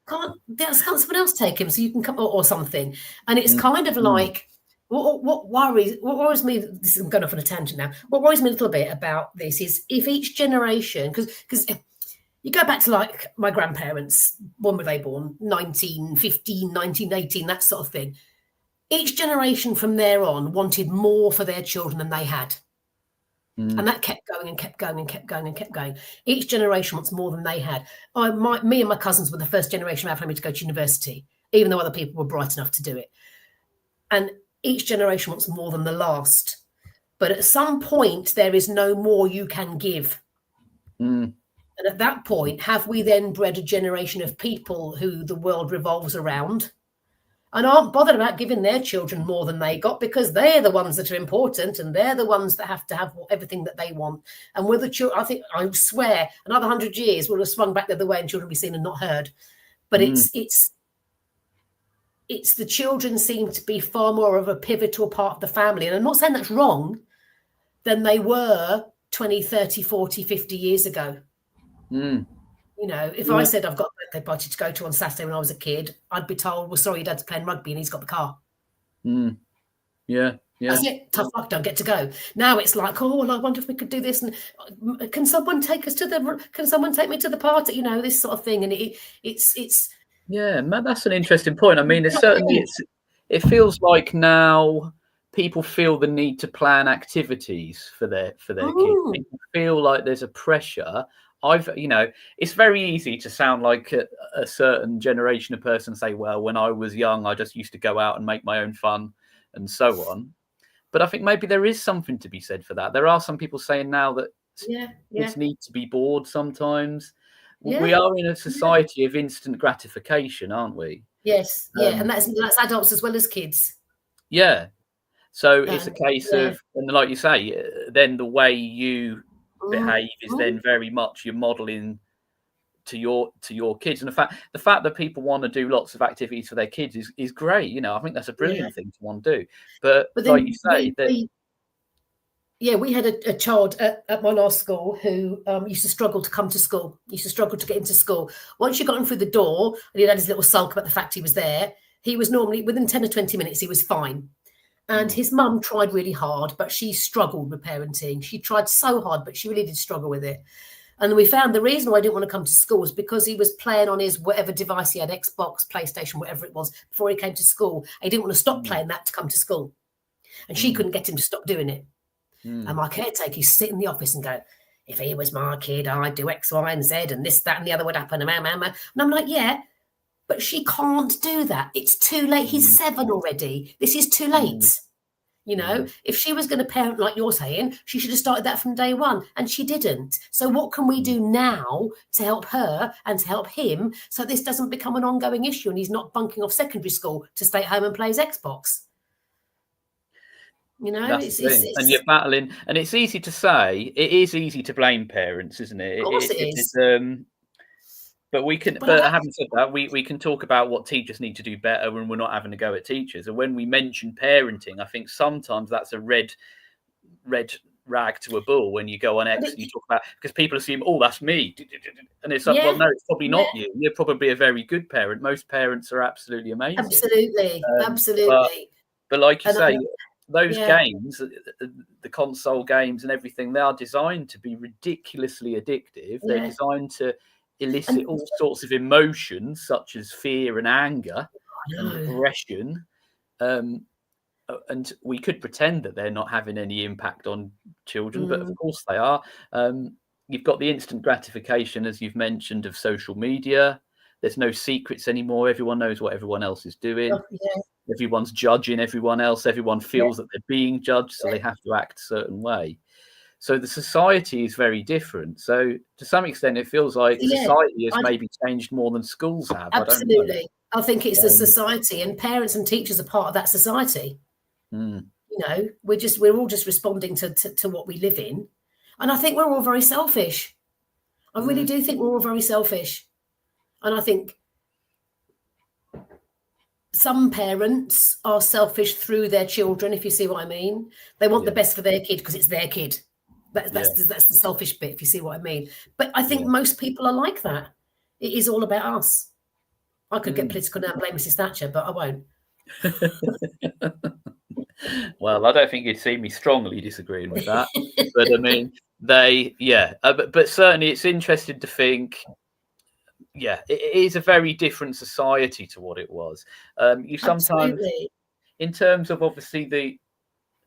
Can't someone else take him so you can come or something? And it's kind of like, what worries me, this is going off on a tangent now, what worries me a little bit about this is if each generation, because you go back to like my grandparents, when were they born? 1915, 1918, that sort of thing. Each generation from there on wanted more for their children than they had. And that kept going and kept going and kept going and kept going. Each generation wants more than they had. Me and my cousins were the first generation of our family to go to university, even though other people were bright enough to do it. And each generation wants more than the last. But at some point, there is no more you can give. And at that point, have we then bred a generation of people who the world revolves around and aren't bothered about giving their children more than they got, because they're the ones that are important and they're the ones that have to have everything that they want? And with the children, I swear, another 100 years will have swung back the other way and children will be seen and not heard. But it's the children seem to be far more of a pivotal part of the family. And I'm not saying that's wrong, than they were 20, 30, 40, 50 years ago. You know, if I said I've got a birthday party to go to on Saturday when I was a kid, I'd be told, well, sorry, your dad's playing rugby and he's got the car. Yeah. That's it. Tough luck, don't get to go. Now it's like, oh, well, I wonder if we could do this. And can someone take me to the party? You know, this sort of thing. And it's. Yeah, Matt, that's an interesting point. I mean, it feels like now people feel the need to plan activities for their kids. People feel like there's a pressure. It's very easy to sound like a certain generation of person, say, well, when I was young, I just used to go out and make my own fun and so on. But I think maybe there is something to be said for that. There are some people saying now that kids need to be bored sometimes. We are in a society of instant gratification, aren't we? Yes, and that's adults as well as kids. Yeah. So it's a case of, and like you say, then the way you behave is then very much you're modeling to your kids. And the fact that people want to do lots of activities for their kids is great. You know, I think that's a brilliant thing to want to do. But like you say, we had a child at my last school who used to struggle to come to school, used to struggle to get into school. Once you got him through the door and he had his little sulk about the fact he was there, he was normally within 10 or 20 minutes, he was fine. And his mum tried really hard, but she struggled with parenting. She tried so hard, but she really did struggle with it. And we found the reason why he didn't want to come to school was because he was playing on his whatever device he had, Xbox, PlayStation, whatever it was, before he came to school. He didn't want to stop playing that to come to school. And she couldn't get him to stop doing it. And my caretaker used to sit in the office and go, if he was my kid, I'd do X, Y, and Z, and this, that, and the other would happen. And I'm like, yeah, but she can't do that. It's too late. He's 7 already. This is too late. You know, if she was going to parent like you're saying, she should have started that from day one, and she didn't. So what can we do now to help her and to help him so this doesn't become an ongoing issue and he's not bunking off secondary school to stay at home and play his Xbox? You know, it's and you're battling, and it's easy to say. It is easy to blame parents, isn't it? Of course it is. But we can. But having said that, we can talk about what teachers need to do better when we're not having to go at teachers. And when we mention parenting, I think sometimes that's a red rag to a bull when you go on X and you talk about, because people assume, oh, that's me, and it's like, well, no, it's probably not you. You're probably a very good parent. Most parents are absolutely amazing. Absolutely. But like you say, those games, the console games and everything, they are designed to be ridiculously addictive. They're designed to elicit all sorts of emotions such as fear and anger and aggression, and we could pretend that they're not having any impact on children, but of course they are. You've got the instant gratification, as you've mentioned, of social media. There's no secrets anymore. Everyone knows what everyone else is doing. Everyone's judging everyone else. Everyone feels that they're being judged, so they have to act a certain way. So the society is very different. So to some extent, it feels like society has maybe changed more than schools have. Absolutely. I think it's the society, and parents and teachers are part of that society. You know, we're all just responding to what we live in. And I think we're all very selfish. I really do think we're all very selfish. And I think some parents are selfish through their children, if you see what I mean. They want the best for their kid because it's their kid. That's the selfish bit, if you see what I mean. But I think most people are like that. It is all about us. I could get political now and blame Mrs. Thatcher, but I won't. Well, I don't think you'd see me strongly disagreeing with that. But I mean, but certainly it's interesting to think, it is a very different society to what it was. You sometimes, in terms of obviously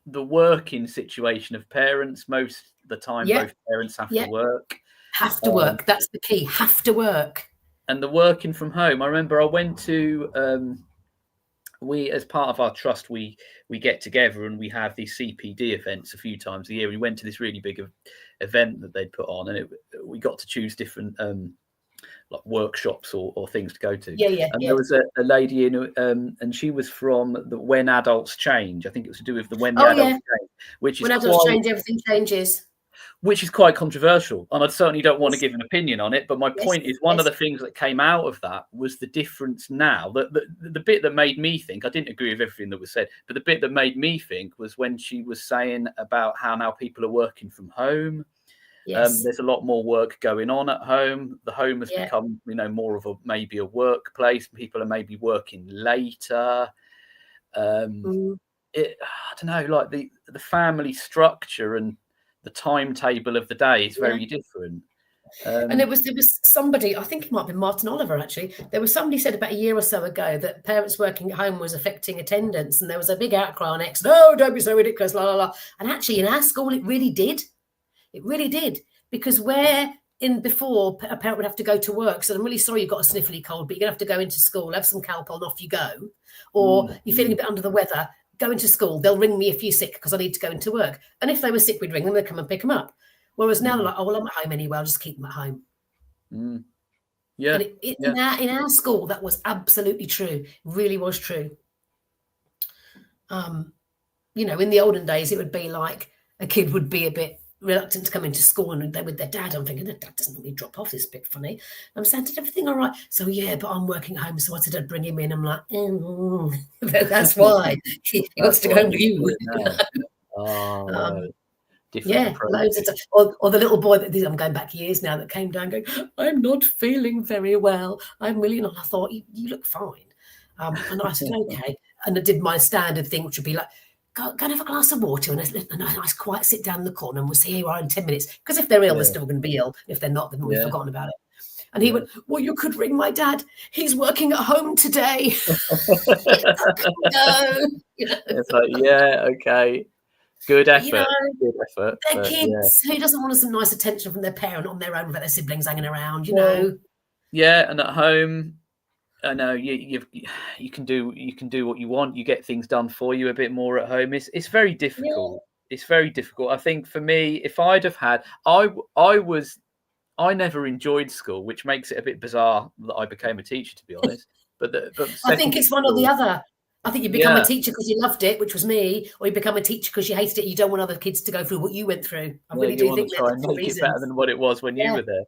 the working situation of parents, most of the time both parents have to work. Have to work. That's the key. Have to work. And the working from home. I remember I went to we, as part of our trust, we get together and we have these CPD events a few times a year. We went to this really big event that they'd put on, and we got to choose different like workshops or things to go to. And there was a lady in, and she was from the When Adults Change. I think it was to do with the When the Adults Change, which is when adults change, everything changes. Which is quite controversial, and I certainly don't want to give an opinion on it. But my point is, one of the things that came out of that was the difference now. The bit that made me think, I didn't agree with everything that was said, but the bit that made me think was when she was saying about how now people are working from home. Yes. There's a lot more work going on at home. The home has become, more of maybe a workplace. People are maybe working later. I don't know, like the family structure and the timetable of the day is very different. And there was somebody, I think it might be Martin Oliver actually. There was somebody said about a year or so ago that parents working at home was affecting attendance, and there was a big outcry on X. No, don't be so ridiculous, la la la. And actually, in our school, it really did. It really did, because before a parent would have to go to work. So I'm really sorry you've got a sniffly cold, but you're gonna have to go into school, have some Calpol, and off you go. Or you're feeling a bit under the weather, go into school. They'll ring me if you're sick because I need to go into work. And if they were sick, we'd ring them. They'd come and pick them up. Whereas now they're like, oh, well, I'm at home anyway. I'll just keep them at home. Yeah. And in our school, that was absolutely true. It really was true. In the olden days, it would be like a kid would be a bit reluctant to come into school and they with their dad. I'm thinking, their dad doesn't really drop off. This is a bit funny. I'm saying, did everything all right? So, yeah, but I'm working at home. So I said I'd bring him in. I'm like, that's why. He wants to go home with you. Loads of stuff. Or the little boy I'm going back years now that came down going, I'm not feeling very well. I'm really not. I thought, you look fine. And I said, okay. And I did my standard thing, which would be like, go and have a glass of water and a nice quiet sit down in the corner and we'll see how you are in 10 minutes. Because if they're ill, they're still going to be ill. If they're not, then we've forgotten about it. And he went, well, you could ring my dad. He's working at home today. No. It's like, okay. Good effort. Good effort. They're kids. Who doesn't want some nice attention from their parent on their own without their siblings hanging around, Yeah, and at home, I know you can do what you want. You get things done for you a bit more at home. It's very difficult. Yeah. It's very difficult. I think for me, if I'd have had, I never enjoyed school, which makes it a bit bizarre that I became a teacher, to be honest. But I think it's one or the other. I think you become a teacher because you loved it, which was me, or you become a teacher because you hated it. You don't want other kids to go through what you went through. I really do think try and make it better than what it was when you were there.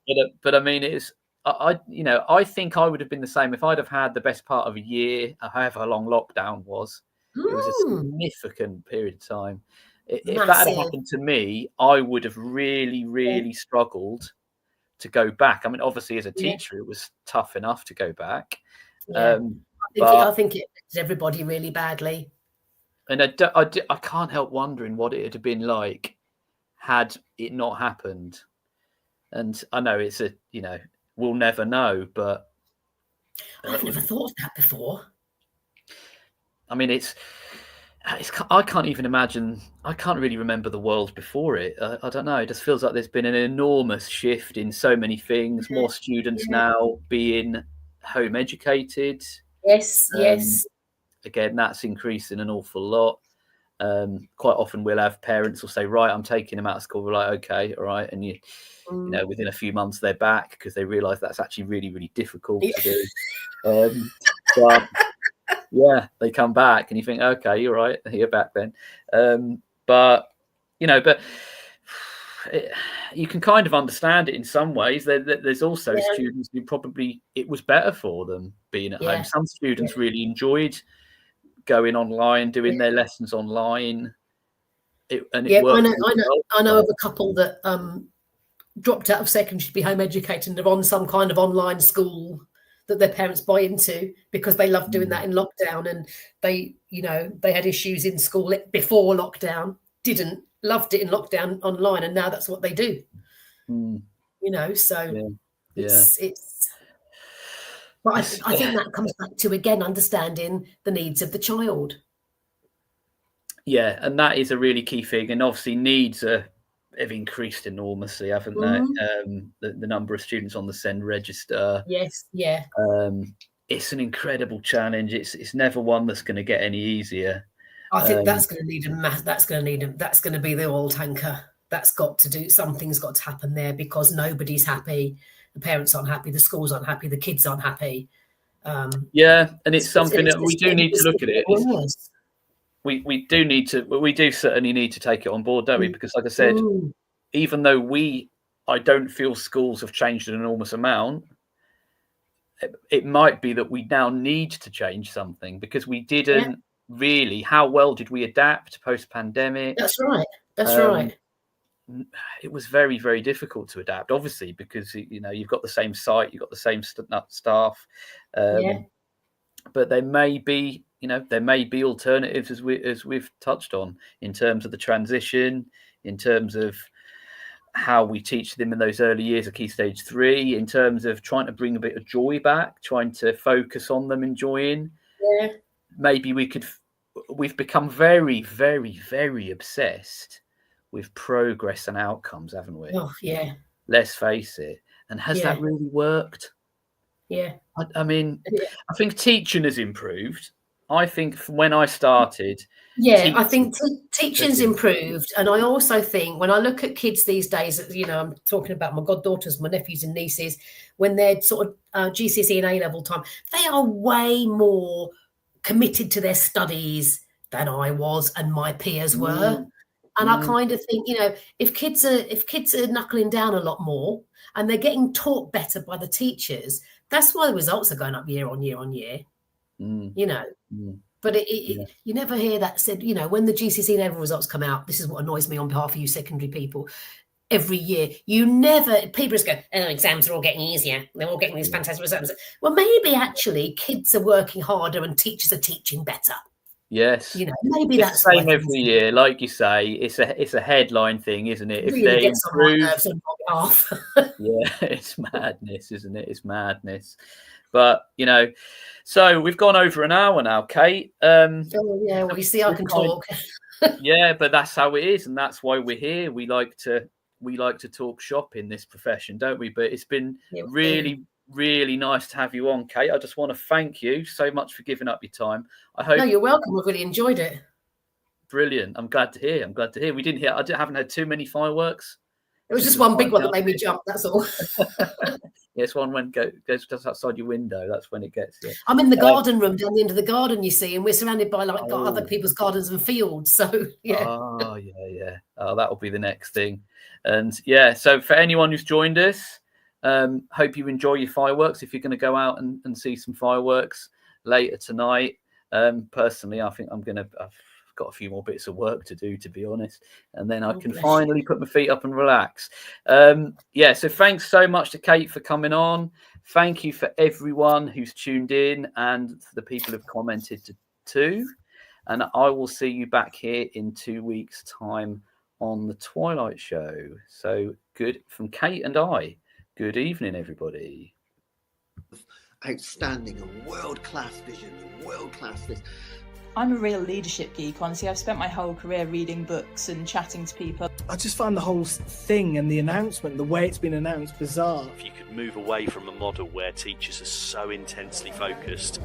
Yeah. But I mean, I think I would have been the same if I'd have had the best part of a year, however long lockdown was. It was a significant period of time. If that had happened to me, I would have really, really struggled to go back. I mean, obviously, as a teacher, it was tough enough to go back. Yeah. I think it affected everybody really badly. And I can't help wondering what it would have been like had it not happened. And I know it's we'll never know, but I've never thought of that before. I mean, I can't even imagine. I can't really remember the world before it. I don't know. It just feels like there's been an enormous shift in so many things. More students now being home educated. Yes. Again, that's increasing an awful lot. Quite often we'll have parents will say, right, I'm taking them out of school. We're like, okay, all right. And within a few months they're back because they realise that's actually really, really difficult to do. But they come back and you think, okay, you're right, you're back then. But you can kind of understand it in some ways. There's also students who probably it was better for them being at home. Some students really enjoyed going online, doing their lessons online. It worked. I know of a couple that dropped out of secondary to be home educated and are on some kind of online school that their parents buy into because they loved doing that in lockdown, and they had issues in school before lockdown, loved it in lockdown online, and now that's what they do. It's but I think that comes back to again understanding the needs of the child. And that is a really key thing, and obviously needs have increased enormously, haven't they? The number of students on the SEND register. It's an incredible challenge. It's never one that's going to get any easier. I think that's going to need that's going to be the oil tanker. Something's got to happen there because nobody's happy. The parents aren't happy. The schools aren't happy. The kids aren't happy. And it's something that we do need to look at it. We do certainly need to take it on board, don't we? Because like I said, even though I don't feel schools have changed an enormous amount, it might be that we now need to change something because we didn't really. How well did we adapt post-pandemic? That's right. it was very, very difficult to adapt, obviously, because you've got the same site, you've got the same staff, but there may be alternatives, as we've touched on, in terms of the transition, in terms of how we teach them in those early years of Key Stage 3, in terms of trying to bring a bit of joy back, trying to focus on them enjoying. Yeah. Maybe we've become very, very, very obsessed with progress and outcomes, haven't we? Oh, yeah. Let's face it. And has that really worked? Yeah. I mean, I think teaching has improved. I think from when I started. Yeah, I think teaching's improved. And I also think when I look at kids these days, I'm talking about my goddaughters, my nephews and nieces, when they're sort of GCSE and A-level time, they are way more committed to their studies than I was and my peers were. And I kind of think, if kids are knuckling down a lot more and they're getting taught better by the teachers, that's why the results are going up year on year on year. But you never hear that said, when the GCSE level results come out, this is what annoys me on behalf of you secondary people. Every year, people just go, oh, exams are all getting easier. They're all getting these fantastic results. Well, maybe actually kids are working harder and teachers are teaching better. Yes, maybe that's the same every year. Like you say, it's a headline thing, isn't it? If really they gets improve, on my nerves on my behalf. yeah, it's madness, isn't it? It's madness. But so we've gone over an hour now, Kate. Oh yeah, well, you see, I can talk. Yeah, but that's how it is, and that's why we're here. We like to talk shop in this profession, don't we? But it's been really, really nice to have you on, Kate. I just want to thank you so much for giving up your time. I hope. No, you're welcome. I've really enjoyed it. Brilliant. I'm glad to hear. We didn't hear. I haven't had too many fireworks. It was just one big one that made me jump. That's all. Yes, one goes just outside your window. That's when it gets you. I'm in the garden room down the end of the garden, you see, and we're surrounded by other people's gardens and fields. So yeah. Oh yeah. Oh, that'll be the next thing. And yeah, so for anyone who's joined us, hope you enjoy your fireworks. If you're going to go out and see some fireworks later tonight, personally, I think I've got a few more bits of work to do, to be honest, and then I can finally put my feet up and relax. So thanks so much to Kate for coming on. Thank you for everyone who's tuned in and for the people who've commented too. And I will see you back here in 2 weeks' time on the Twilight Show. So good from Kate and I. Good evening, everybody. Outstanding and world-class vision and world-class this. I'm a real leadership geek, honestly. I've spent my whole career reading books and chatting to people. I just find the whole thing and the announcement, the way it's been announced, bizarre. If you could move away from a model where teachers are so intensely focused.